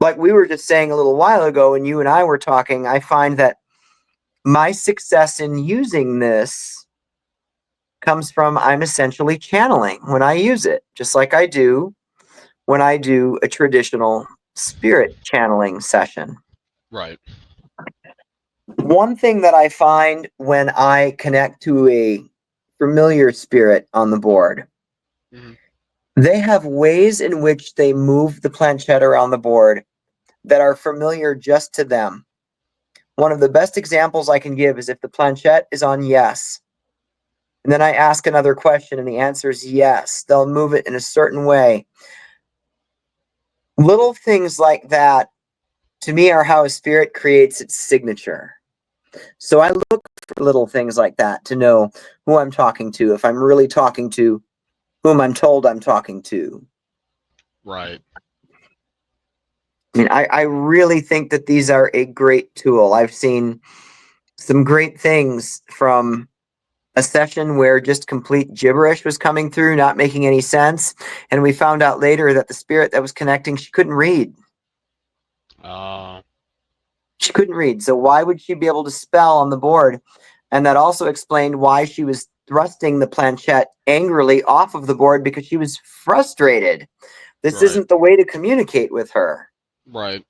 Like we were just saying a little while ago when you and I were talking, I find that my success in using this comes from I'm essentially channeling when I use it, just like I do when I do a traditional spirit channeling session. Right. One thing that I find when I connect to a familiar spirit on the board, Mhm. they have ways in which they move the planchette around the board that are familiar just to them. One of the best examples I can give is if the planchette is on yes, and then I ask another question and the answer is yes, they'll move it in a certain way. Little things like that to me are how a spirit creates its signature. So I look for little things like that to know who I'm talking to, if I'm really talking to whom I'm told I'm talking to. Right. I mean, I really think that these are a great tool. I've seen some great things from a session where just complete gibberish was coming through, not making any sense. And we found out later that the spirit that was connecting, she couldn't read. Uh, She couldn't read. So why would she be able to spell on the board? And that also explained why she was thrusting the planchette angrily off of the board because she was frustrated. This right. isn't the way to communicate with her. Right.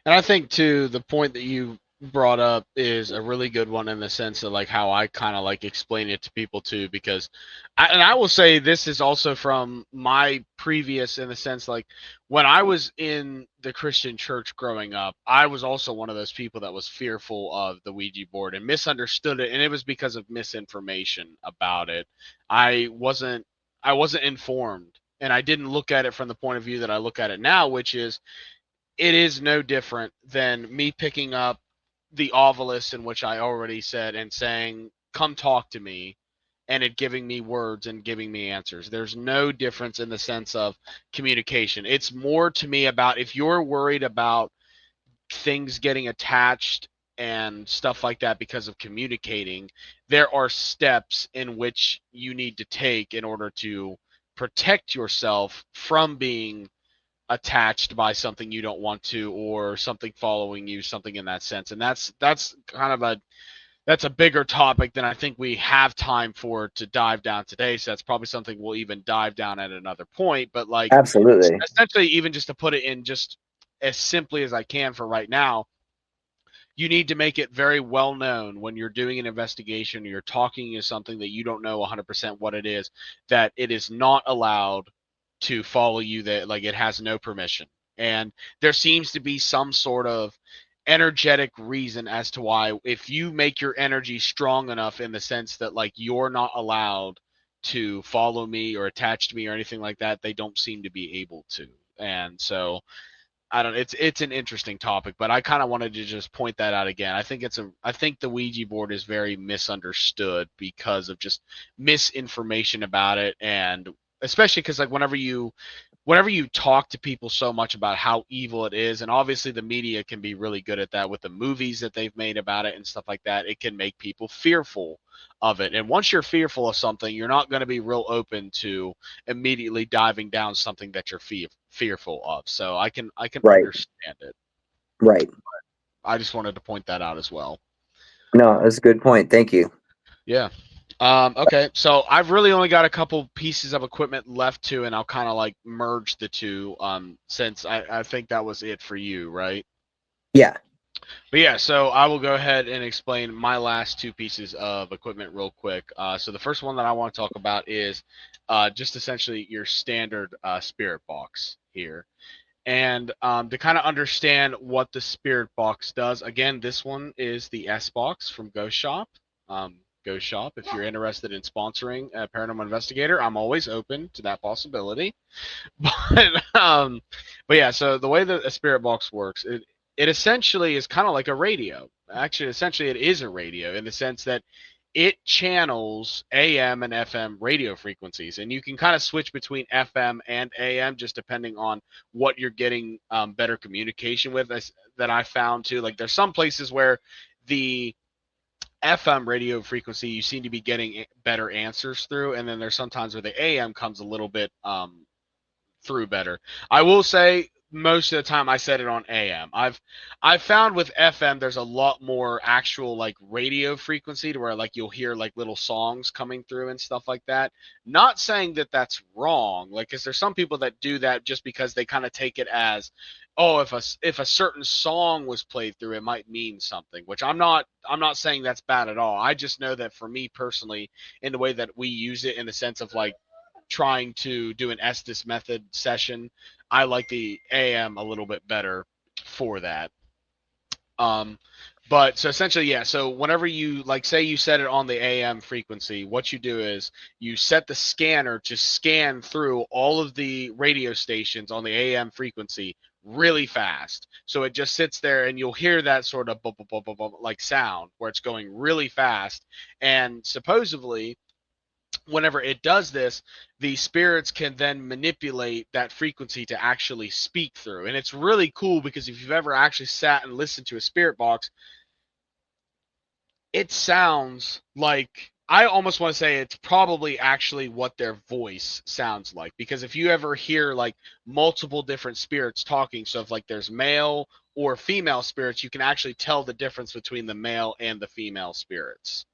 And I think too the point that you brought up is a really good one in the sense of like how I kind of like explain it to people too, because I will say this is also from my previous in the sense like when I was in the Christian church growing up, I was also one of those people that was fearful of the Ouija board and misunderstood it, and it was because of misinformation about it. I wasn't I wasn't informed, and I didn't look at it from the point of view that I look at it now, which is it is no different than me picking up the ovilus in which I already said and saying, "Come talk to me," and it giving me words and giving me answers. There's no difference in the sense of communication. It's more to me about if you're worried about things getting attached and stuff like that because of communicating, there are steps in which you need to take in order to protect yourself from being attached by something you don't want to or something following you, something in that sense. And that's kind of a bigger topic than I think we have time for to dive down today. So that's probably something we'll even dive down at another point. But like Absolutely. essentially even just to put it in just as simply as I can for right now, you need to make it very well known when you're doing an investigation or you're talking to something that you don't know 100% what it is, that it is not allowed to follow you, that like it has no permission. And there seems to be some sort of energetic reason as to why if you make your energy strong enough in the sense that like you're not allowed to follow me or attach to me or anything like that, they don't seem to be able to. And so I don't. It's an interesting topic, but I kind of wanted to just point that out again. I think the Ouija board is very misunderstood because of just misinformation about it, and especially because like whenever you whenever you talk to people so much about how evil it is, and obviously the media can be really good at that with the movies that they've made about it and stuff like that, it can make people fearful of it. And once you're fearful of something, you're not going to be real open to immediately diving down something that you're fearful of. So I can Right. understand it. Right. I just wanted to point that out as well. No, that's a good point. Thank you. Yeah. Okay, so I've really only got a couple pieces of equipment left too, and I'll kind of like merge the two, since I think that was it for you, right? Yeah. But yeah, so I will go ahead and explain my last two pieces of equipment real quick. So the first one that I want to talk about is just essentially your standard spirit box here. And to kind of understand what the spirit box does, again, this one is the S box from Ghost Shop. Ghost Shop, if you're interested in sponsoring a paranormal investigator, I'm always open to that possibility. But but yeah, so the way that a spirit box works, it essentially is kind of like a radio. Actually, essentially, it is a radio in the sense that it channels AM and FM radio frequencies, and you can kind of switch between FM and AM just depending on what you're getting better communication with. That I found too. Like there's some places where the FM radio frequency you seem to be getting better answers through, and then there's sometimes where the AM comes a little bit through better. I will say most of the time I set it on AM. I've found with FM there's a lot more actual like radio frequency to where like you'll hear like little songs coming through and stuff like that. Not saying that that's wrong, like cuz there's some people that do that just because they kind of take it as oh if a certain song was played through it might mean something, which I'm not saying that's bad at all. I just know that for me personally in the way that we use it in the sense of like trying to do an Estes method session, I like the AM a little bit better for that. Um, but so essentially, yeah. So whenever you like, say you set it on the AM frequency, what you do is you set the scanner to scan through all of the radio stations on the AM frequency really fast. So it just sits there, and you'll hear that sort of like sound where it's going really fast. And supposedly, whenever it does this, the spirits can then manipulate that frequency to actually speak through. And it's really cool because if you've ever actually sat and listened to a spirit box, it sounds like I almost want to say it's probably actually what their voice sounds like. Because if you ever hear like multiple different spirits talking, so if like there's male or female spirits, you can actually tell the difference between the male and the female spirits,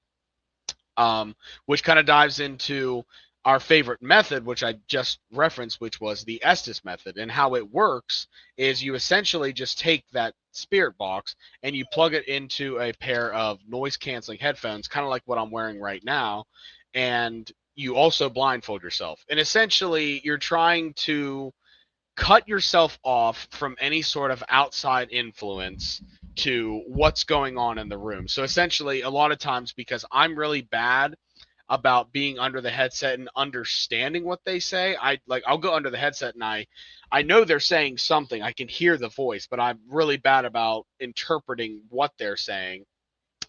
which kind of dives into our favorite method, which I just referenced, which was the Estes method. And how it works is you essentially just take that spirit box and you plug it into a pair of noise canceling headphones, kind of like what I'm wearing right now. And you also blindfold yourself. And essentially, you're trying to cut yourself off from any sort of outside influence to what's going on in the room. So essentially, a lot of times, because I'm really bad about being under the headset and understanding what they say, I'll go under the headset and I know they're saying something. I can hear the voice, but I'm really bad about interpreting what they're saying.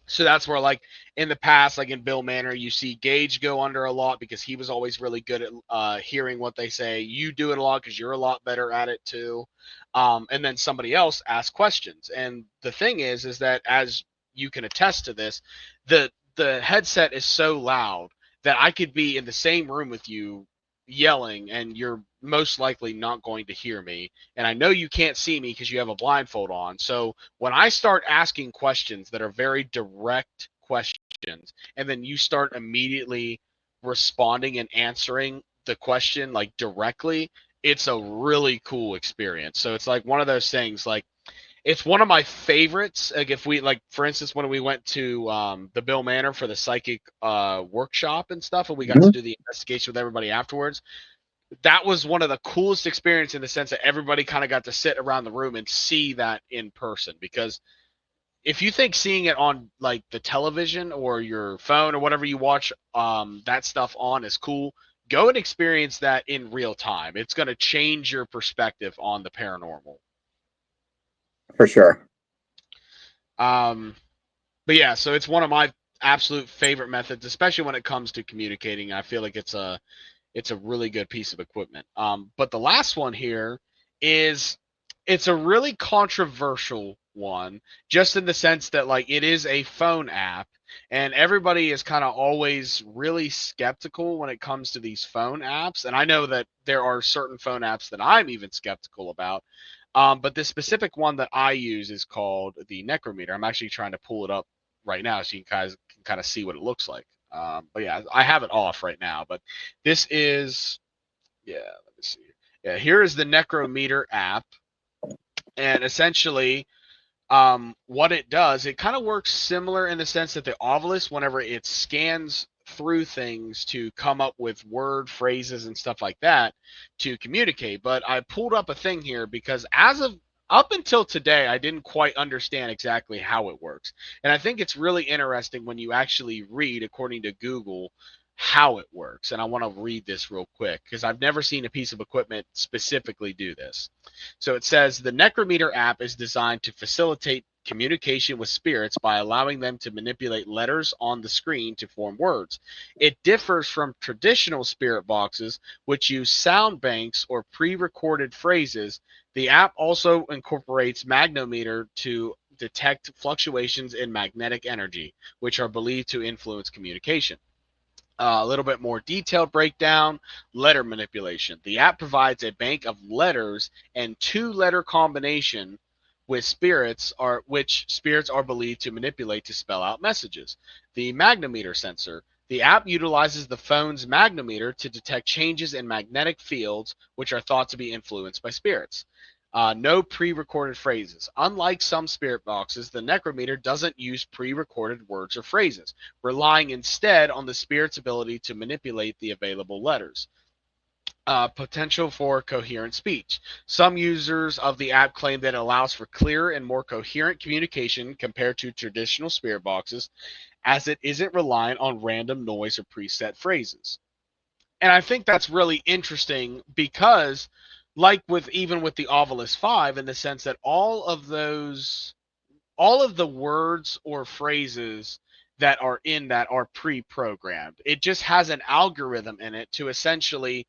So that's where, like in the past, like in Bill Manor, you see Gage go under a lot because he was always really good at hearing what they say. You do it a lot because you're a lot better at it too. And then somebody else asks questions. And the thing is that as you can attest to this, the headset is so loud that I could be in the same room with you yelling and you're most likely not going to hear me. And I know you can't see me because you have a blindfold on. So when I start asking questions that are very direct questions, and then you start immediately responding and answering the question like directly, it's a really cool experience. So it's like one of those things like it's one of my favorites. Like if we like, for instance, when we went to the Bill Manor for the psychic workshop and stuff, and we got to Mhm. do the investigation with everybody afterwards, that was one of the coolest experience in the sense that everybody kind of got to sit around the room and see that in person. Because if you think seeing it on like the television or your phone or whatever you watch that stuff on is cool, go and experience that in real time. It's going to change your perspective on the paranormal. For sure. Um, but yeah, so it's one of my absolute favorite methods, especially when it comes to communicating. I feel like it's a really good piece of equipment. But the last one here is it's a really controversial one, just in the sense that like it is a phone app, and everybody is kind of always really skeptical when it comes to these phone apps. And I know that there are certain phone apps that I'm even skeptical about. But this specific one that I use is called the Necrometer. I'm actually trying to pull it up right now so you guys can kind of see what it looks like. But yeah, I have it off right now. But this is, yeah, let me see. Yeah, here is the Necrometer app. And essentially, what it does, it kind of works similar in the sense that the Ovilus, whenever it scans through things to come up with word phrases and stuff like that to communicate. But I pulled up a thing here because as of up until today, I didn't quite understand exactly how it works. And I think it's really interesting when you actually read, according to Google, how it works. And I want to read this real quick because I've never seen a piece of equipment specifically do this. So it says the Necrometer app is designed to facilitate communication with spirits by allowing them to manipulate letters on the screen to form words. It differs from traditional spirit boxes, which use sound banks or pre recorded phrases. The app also incorporates magnometer to detect fluctuations in magnetic energy, which are believed to influence communication. A little bit more detailed breakdown: letter manipulation. The app provides a bank of letters and two-letter combination which spirits are believed to manipulate to spell out messages. The magnometer sensor. The app utilizes the phone's magnometer to detect changes in magnetic fields, which are thought to be influenced by spirits. No pre-recorded phrases. Unlike some spirit boxes, the Necrometer doesn't use pre-recorded words or phrases, relying instead on the spirit's ability to manipulate the available letters. Potential for coherent speech. Some users of the app claim that it allows for clearer and more coherent communication compared to traditional spirit boxes, as it isn't reliant on random noise or preset phrases. And I think that's really interesting because, like with even with the Ovilus 5, in the sense that all of the words or phrases that are in that are pre-programmed. It just has an algorithm in it to essentially,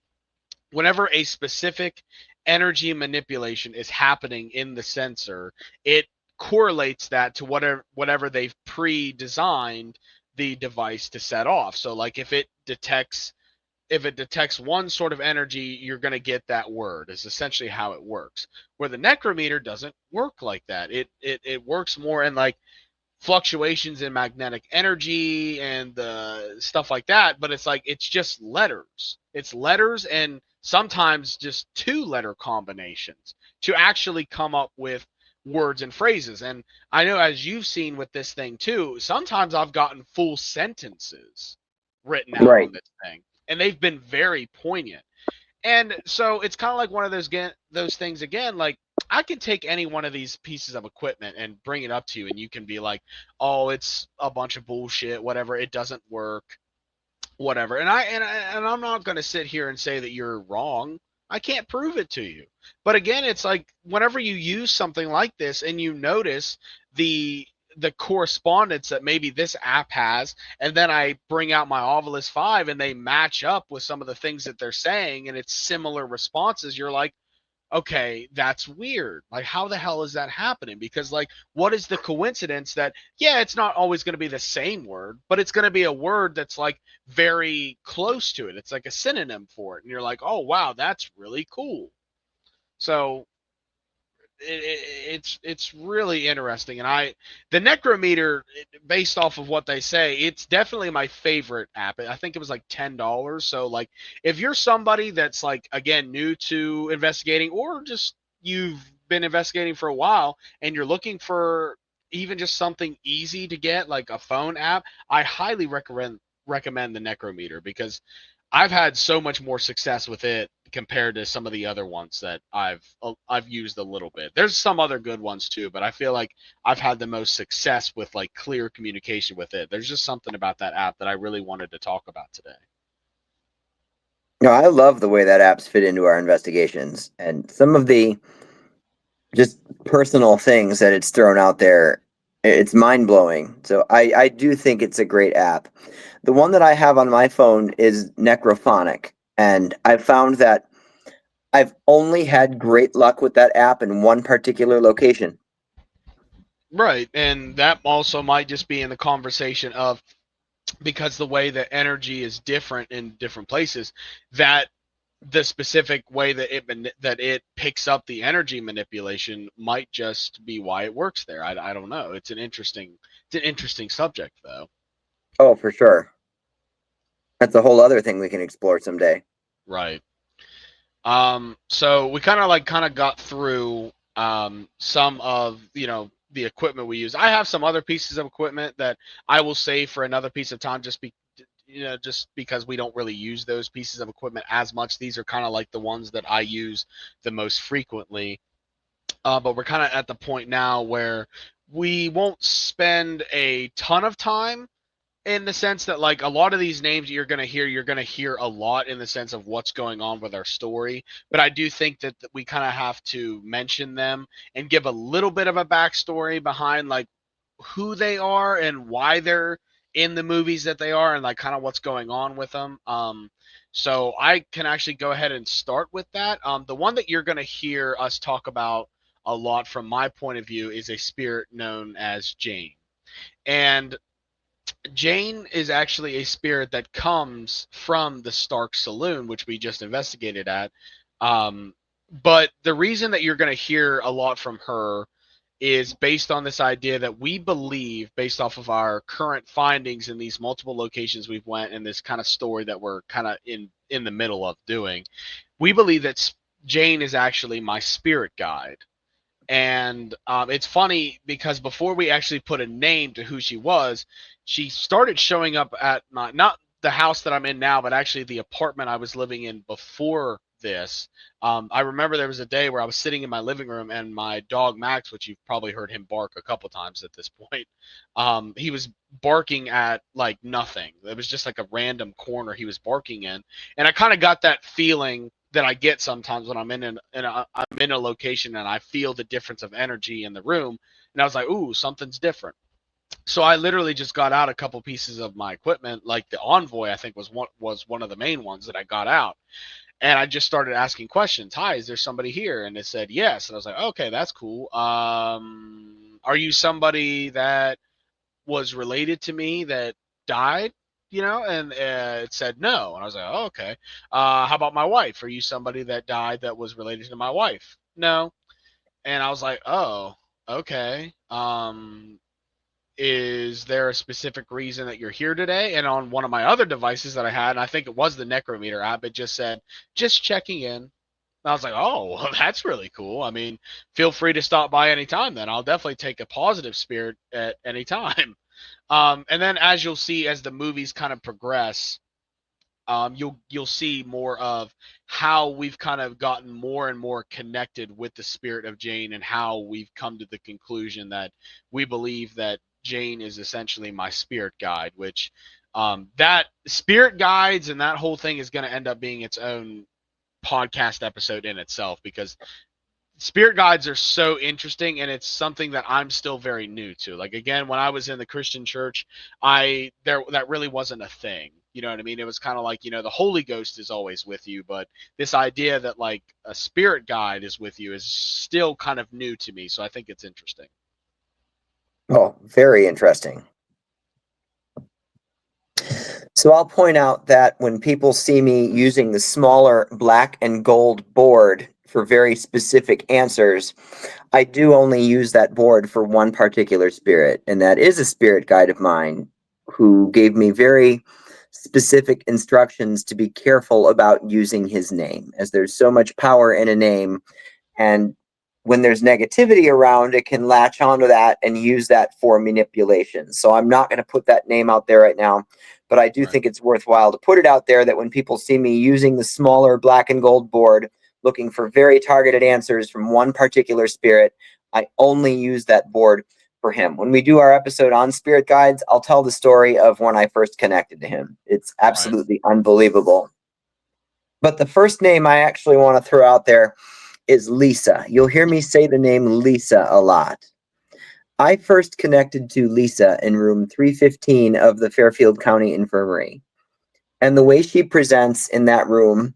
whenever a specific energy manipulation is happening in the sensor, it correlates that to whatever they've pre-designed the device to set off. So like if it detects one sort of energy, you're going to get that word. Is essentially how it works. Where the Necrometer doesn't work like that. It works more in like fluctuations in magnetic energy and stuff like that. But it's like it's just letters. It's letters and sometimes just two-letter combinations to actually come up with words and phrases. And I know, as you've seen with this thing too, sometimes I've gotten full sentences written out Right. on this thing, and they've been very poignant. And so it's kind of like one of those things again. Like I can take any one of these pieces of equipment and bring it up to you, and you can be like, "Oh, it's a bunch of bullshit. Whatever. It doesn't work. Whatever." And I'm not going to sit here and say that you're wrong. I can't prove it to you. But again, it's like whenever you use something like this and you notice the the correspondence that maybe this app has, and then I bring out my Ovilus 5 and they match up with some of the things that they're saying and it's similar responses, you're like, okay, that's weird. Like, how the hell is that happening? Because, like, what is the coincidence that, yeah, it's not always going to be the same word, but it's going to be a word that's like very close to it. It's like a synonym for it. And you're like, oh, wow, that's really cool. So it's really interesting. And the Necrometer, based off of what they say, it's definitely my favorite app. I think it was like $10. So like if you're somebody that's like again new to investigating, or just you've been investigating for a while and you're looking for even just something easy to get, like a phone app, I highly recommend the Necrometer, because I've had so much more success with it compared to some of the other ones that I've used a little bit. There's some other good ones too, but I feel like I've had the most success with like clear communication with it. There's just something about that app that I really wanted to talk about today. No, I love the way that apps fit into our investigations and some of the just personal things that it's thrown out there. It's mind blowing. So I do think it's a great app. The one that I have on my phone is Necrophonic, And I've found that I've only had great luck with that app in one particular location. Right, and that also might just be in the conversation of, because the way that energy is different in different places, that the specific way that it picks up the energy manipulation might just be why it works there. I don't know. It's an interesting subject though. Oh, for sure. That's a whole other thing we can explore someday. Right. So we kind of got through some of the equipment we use. I have some other pieces of equipment that I will save for another piece of time, just because we don't really use those pieces of equipment as much. These are kind of like the ones that I use the most frequently. But we're kind of at the point now where we won't spend a ton of time, in the sense that, like, a lot of these names you're going to hear a lot in the sense of what's going on with our story. But I do think that we kind of have to mention them and give a little bit of a backstory behind, like, who they are and why they're in the movies that they are, and like kind of what's going on with them. So I can actually go ahead and start with that. The one that you're going to hear us talk about a lot from my point of view is a spirit known as Jane. And Jane is actually a spirit that comes from the Stark Saloon, which we just investigated at. Um, but the reason that you're going to hear a lot from her is based on this idea that we believe, based off of our current findings in these multiple locations we've went, and this kind of story that we're kind of in the middle of doing. We believe that Jane is actually my spirit guide. And it's funny because before we actually put a name to who she was, she started showing up at not the house that I'm in now, but actually the apartment I was living in before this. I remember there was a day where I was sitting in my living room, and my dog Max, which you've probably heard him bark a couple times at this point, he was barking at like nothing. It was just like a random corner he was barking in, and I kind of got that feeling that I get sometimes when I'm I'm in a location and I feel the difference of energy in the room, and I was like, ooh, something's different. So I literally just got out a couple pieces of my equipment, like the Envoy. I think was one of the main ones that I got out, and I just started asking questions. Hi, is there somebody here? And it said yes, and I was like, okay, that's cool. Are you somebody that was related to me that died? And it said no, and I was like, oh, okay. How about my wife? Are you somebody that died that was related to my wife? No. And I was like, oh, okay. Is there a specific reason that you're here today? And on one of my other devices that I had, and I think it was the Necrometer app, it just said, just checking in. And I was like, oh, well, that's really cool. I mean, feel free to stop by anytime then. I'll definitely take a positive spirit at any time. And then, as you'll see, as the movies kind of progress, you'll see more of how we've kind of gotten more and more connected with the spirit of Jane, and how we've come to the conclusion that we believe that Jane is essentially my spirit guide. Which that spirit guides and that whole thing is going to end up being its own podcast episode in itself, because spirit guides are so interesting, and it's something that I'm still very new to. Like, again, when I was in the Christian church, that really wasn't a thing. You know what I mean? It was kind of like, the Holy Ghost is always with you, but this idea that like a spirit guide is with you is still kind of new to me. So I think it's interesting. Oh, very interesting. So I'll point out that when people see me using the smaller black and gold board for very specific answers, I do only use that board for one particular spirit, and that is a spirit guide of mine who gave me very specific instructions to be careful about using his name, as there's so much power in a name, and when there's negativity around, it can latch onto that and use that for manipulation. So I'm not going to put that name out there right now, but I do Right. think it's worthwhile to put it out there that when people see me using the smaller black and gold board, looking for very targeted answers from one particular spirit, I only use that board for him. When we do our episode on spirit guides, I'll tell the story of when I first connected to him. It's Right. absolutely unbelievable. But the first name I actually want to throw out there is Lisa. You'll hear me say the name Lisa a lot. I first connected to Lisa in room 315 of the Fairfield County Infirmary. And the way she presents in that room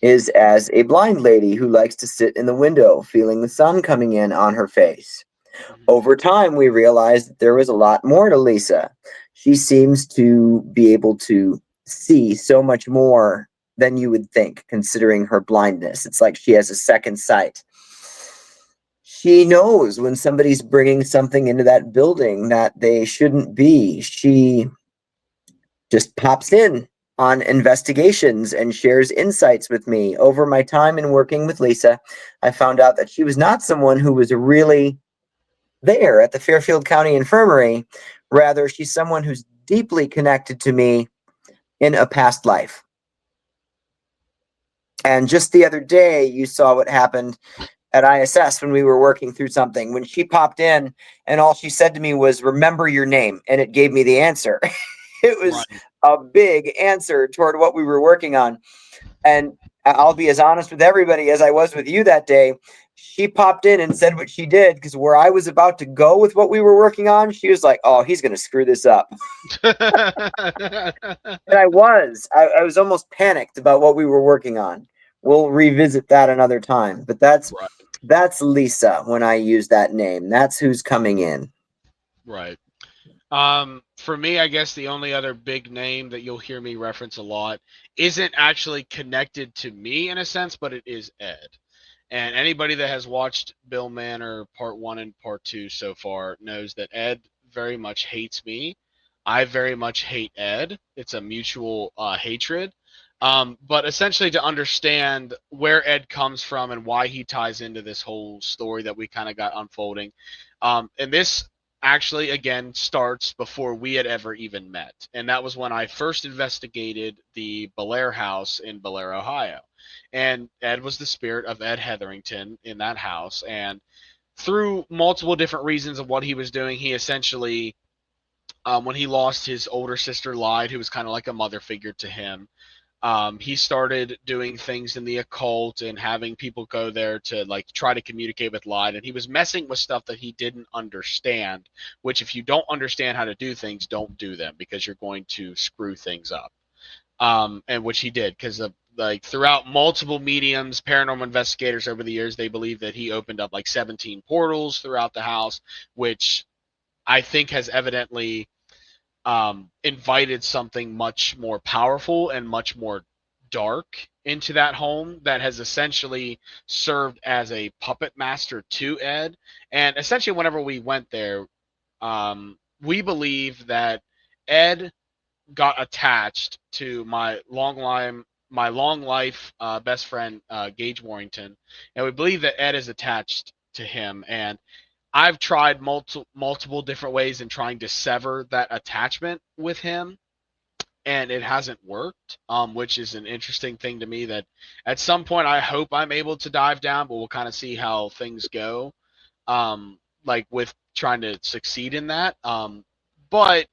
is as a blind lady who likes to sit in the window, feeling the sun coming in on her face. Mhm. Over time, we realized that there was a lot more to Lisa. She seems to be able to see so much more than you would think, considering her blindness. It's like she has a second sight. She knows when somebody's bringing something into that building that they shouldn't be. She just pops in on investigations and shares insights with me. Over my time in working with Lisa, I found out that she was not someone who was really there at the Fairfield County Infirmary. Rather, she's someone who's deeply connected to me in a past life. And just the other day, you saw what happened at ISS when we were working through something. When she popped in, and all she said to me was, "Remember your name," and it gave me the answer. It was Right. a big answer toward what we were working on. And I'll be as honest with everybody as I was with you that day. She popped in and said what she did because where I was about to go with what we were working on, she was like, "Oh, he's going to screw this up." And I was almost panicked about what we were working on. We'll revisit that another time. But Right. that's Lisa when I use that name. That's who's coming in. Right. For me, I guess the only other big name that you'll hear me reference a lot isn't actually connected to me in a sense, but it is Ed. And anybody that has watched Bill Manor Part 1 and Part 2 so far knows that Ed very much hates me. I very much hate Ed. It's a mutual hatred. But essentially, to understand where Ed comes from and why he ties into this whole story that we kind of got unfolding, and this actually again starts before we had ever even met, and that was when I first investigated the Belair house in Belair, Ohio, and Ed was the spirit of Ed Hetherington in that house, and through multiple different reasons of what he was doing, he essentially when he lost his older sister Lyde, who was kind of like a mother figure to him, he started doing things in the occult and having people go there to like try to communicate with Lyde, and he was messing with stuff that he didn't understand. Which, if you don't understand how to do things, don't do them because you're going to screw things up. And which he did because of like throughout multiple mediums, paranormal investigators over the years, they believe that he opened up like 17 portals throughout the house, which I think has evidently invited something much more powerful and much more dark into that home that has essentially served as a puppet master to Ed. And essentially, whenever we went there, we believe that Ed got attached to my long life best friend Gage Warrington, and we believe that Ed is attached to him. And I've tried multiple different ways in trying to sever that attachment with him, and it hasn't worked. Which is an interesting thing to me. That at some point I hope I'm able to dive down, but we'll kind of see how things go. Like with trying to succeed in that. But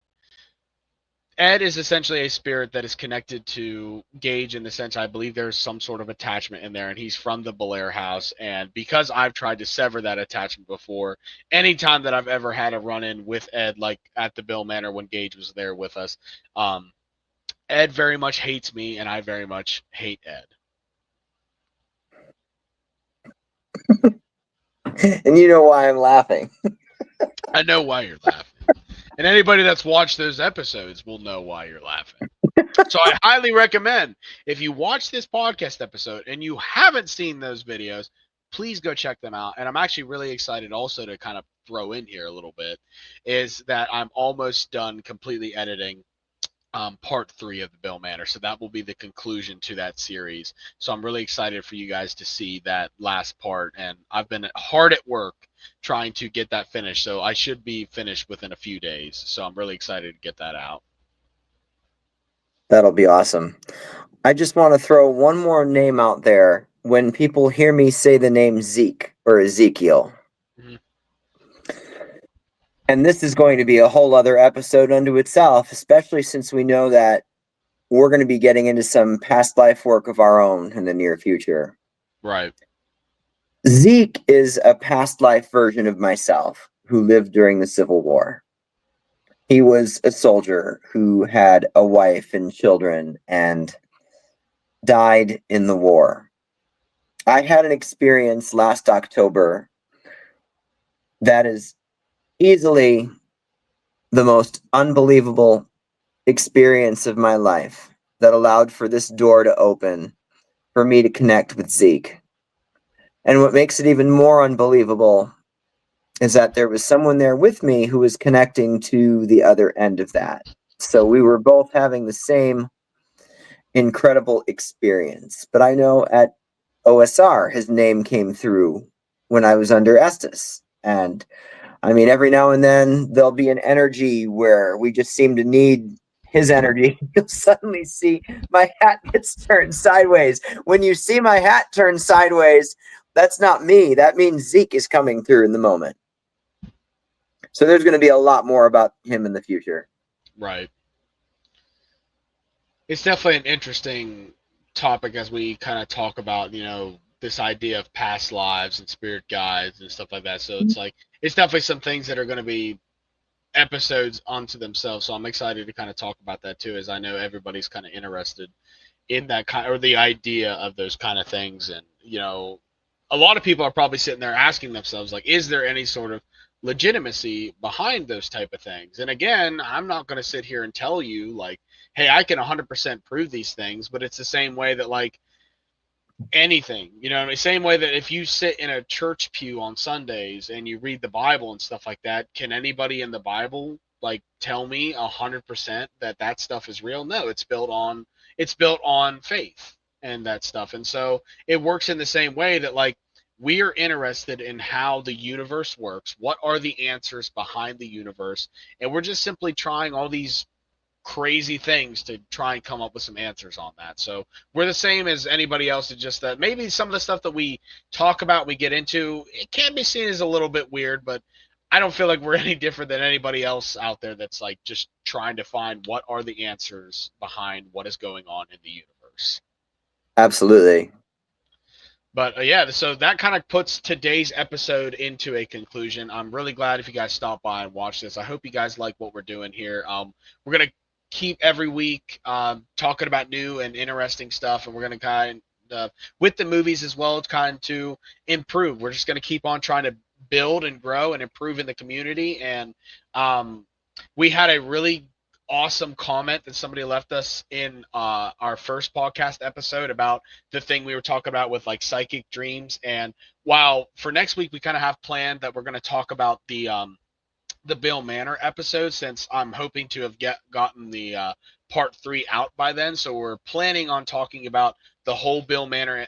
Ed is essentially a spirit that is connected to Gage in the sense I believe there's some sort of attachment in there, and he's from the Belair house. And because I've tried to sever that attachment before, anytime that I've ever had a run in with Ed, like at the Bill Manor when Gage was there with us, um, Ed very much hates me, and I very much hate Ed. And you know why I'm laughing. I know why you're laughing, and anybody that's watched those episodes will know why you're laughing. So I highly recommend if you watch this podcast episode and you haven't seen those videos, please go check them out. And I'm actually really excited also to kind of throw in here a little bit is that I'm almost done completely editing part 3 of the Bill Manor. So that will be the conclusion to that series. So I'm really excited for you guys to see that last part. And I've been hard at work trying to get that finished. So I should be finished within a few days. So I'm really excited to get that out. That'll be awesome. I just want to throw one more name out there when people hear me say the name Zeke or Ezekiel. Mhm. And this is going to be a whole other episode unto itself, especially since we know that we're going to be getting into some past life work of our own in the near future. Right. Zeke is a past life version of myself who lived during the Civil War. He was a soldier who had a wife and children and died in the war. I had an experience last October that is easily the most unbelievable experience of my life that allowed for this door to open for me to connect with Zeke. And what makes it even more unbelievable is that there was someone there with me who was connecting to the other end of that. So we were both having the same incredible experience. But I know at OSR, his name came through when I was under Estes. And I mean, every now and then there'll be an energy where we just seem to need his energy. You'll suddenly see my hat gets turned sideways. When you see my hat turned sideways, that's not me. That means Zeke is coming through in the moment. So there's going to be a lot more about him in the future. Right. It's definitely an interesting topic as we kind of talk about, this idea of past lives and spirit guides and stuff like that. So it's like it's definitely some things that are going to be episodes onto themselves. So I'm excited to kind of talk about that too, as I know everybody's kind of interested in that kind or the idea of those kind of things. And a lot of people are probably sitting there asking themselves, like, is there any sort of legitimacy behind those type of things? And again, I'm not going to sit here and tell you like, hey, I can 100% prove these things, but it's the same way that like anything, I mean? Same way that if you sit in a church pew on Sundays and you read the Bible and stuff like that, can anybody in the Bible like tell me 100% that that stuff is real? No, it's built on faith and that stuff. And so it works in the same way that like we are interested in how the universe works, what are the answers behind the universe, and we're just simply trying all these crazy things to try and come up with some answers on that. So we're the same as anybody else. It's just that maybe some of the stuff that we talk about, we get into, it can be seen as a little bit weird, but I don't feel like we're any different than anybody else out there that's like just trying to find what are the answers behind what is going on in the universe. Absolutely. But yeah, so that kind of puts today's episode into a conclusion. I'm really glad if you guys stopped by and watched this. I hope you guys like what we're doing here. We're gonna keep every week talking about new and interesting stuff, and we're gonna kind of with the movies as well. It's kind of to improve. We're just gonna keep on trying to build and grow and improve in the community. And um, we had a really awesome comment that somebody left us in our first podcast episode about the thing we were talking about with like psychic dreams. And while for next week we kind of have planned that we're going to talk about the Bill Manor episode, since I'm hoping to have gotten the part 3 out by then. So we're planning on talking about the whole Bill Manor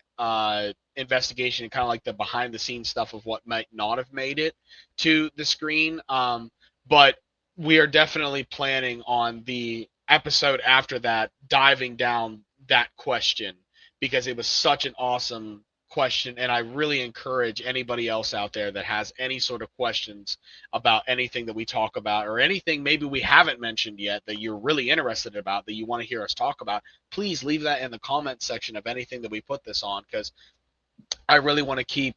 investigation and kind of like the behind the scenes stuff of what might not have made it to the screen. But we are definitely planning on the episode after that diving down that question, because it was such an awesome question, and I really encourage anybody else out there that has any sort of questions about anything that we talk about, or anything maybe we haven't mentioned yet that you're really interested about, that you want to hear us talk about, please leave that in the comment section of anything that we put this on, because I really want to keep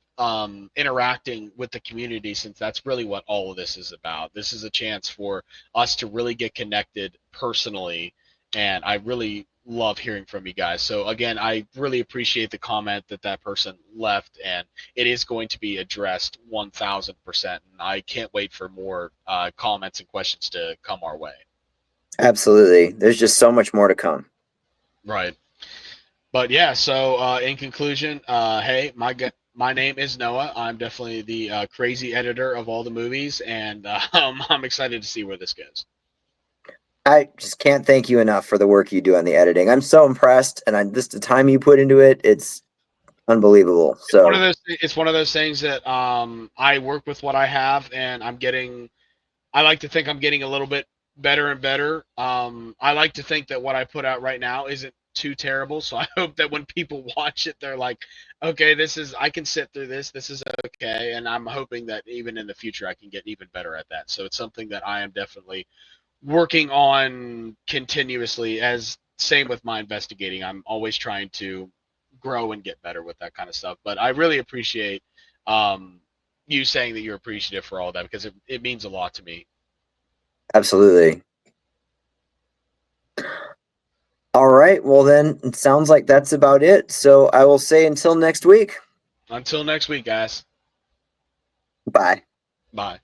interacting with the community, since that's really what all of this is about. This is a chance for us to really get connected personally, and I really love hearing from you guys. So again, I really appreciate the comment that that person left, and it is going to be addressed 1,000%. And I can't wait for more comments and questions to come our way. Absolutely. There's just so much more to come. Right. But yeah, so in conclusion, hey, my name is Noah. I'm definitely the crazy editor of all the movies, and I'm excited to see where this goes. I just can't thank you enough for the work you do on the editing. I'm so impressed, and just the time you put into it, it's unbelievable. So It's one of those things that I work with what I have, and I like to think I'm getting a little bit better and better. I like to think that what I put out right now isn't too terrible. So I hope that when people watch it, they're like, okay, I can sit through this. This is okay. And I'm hoping that even in the future, I can get even better at that. So it's something that I am definitely working on continuously, as same with my investigating. I'm always trying to grow and get better with that kind of stuff. But I really appreciate um, you saying that you're appreciative for all that, because it means a lot to me. Absolutely. All right. Well, then it sounds like that's about it. So I will say until next week. Until next week, guys. Bye. Bye.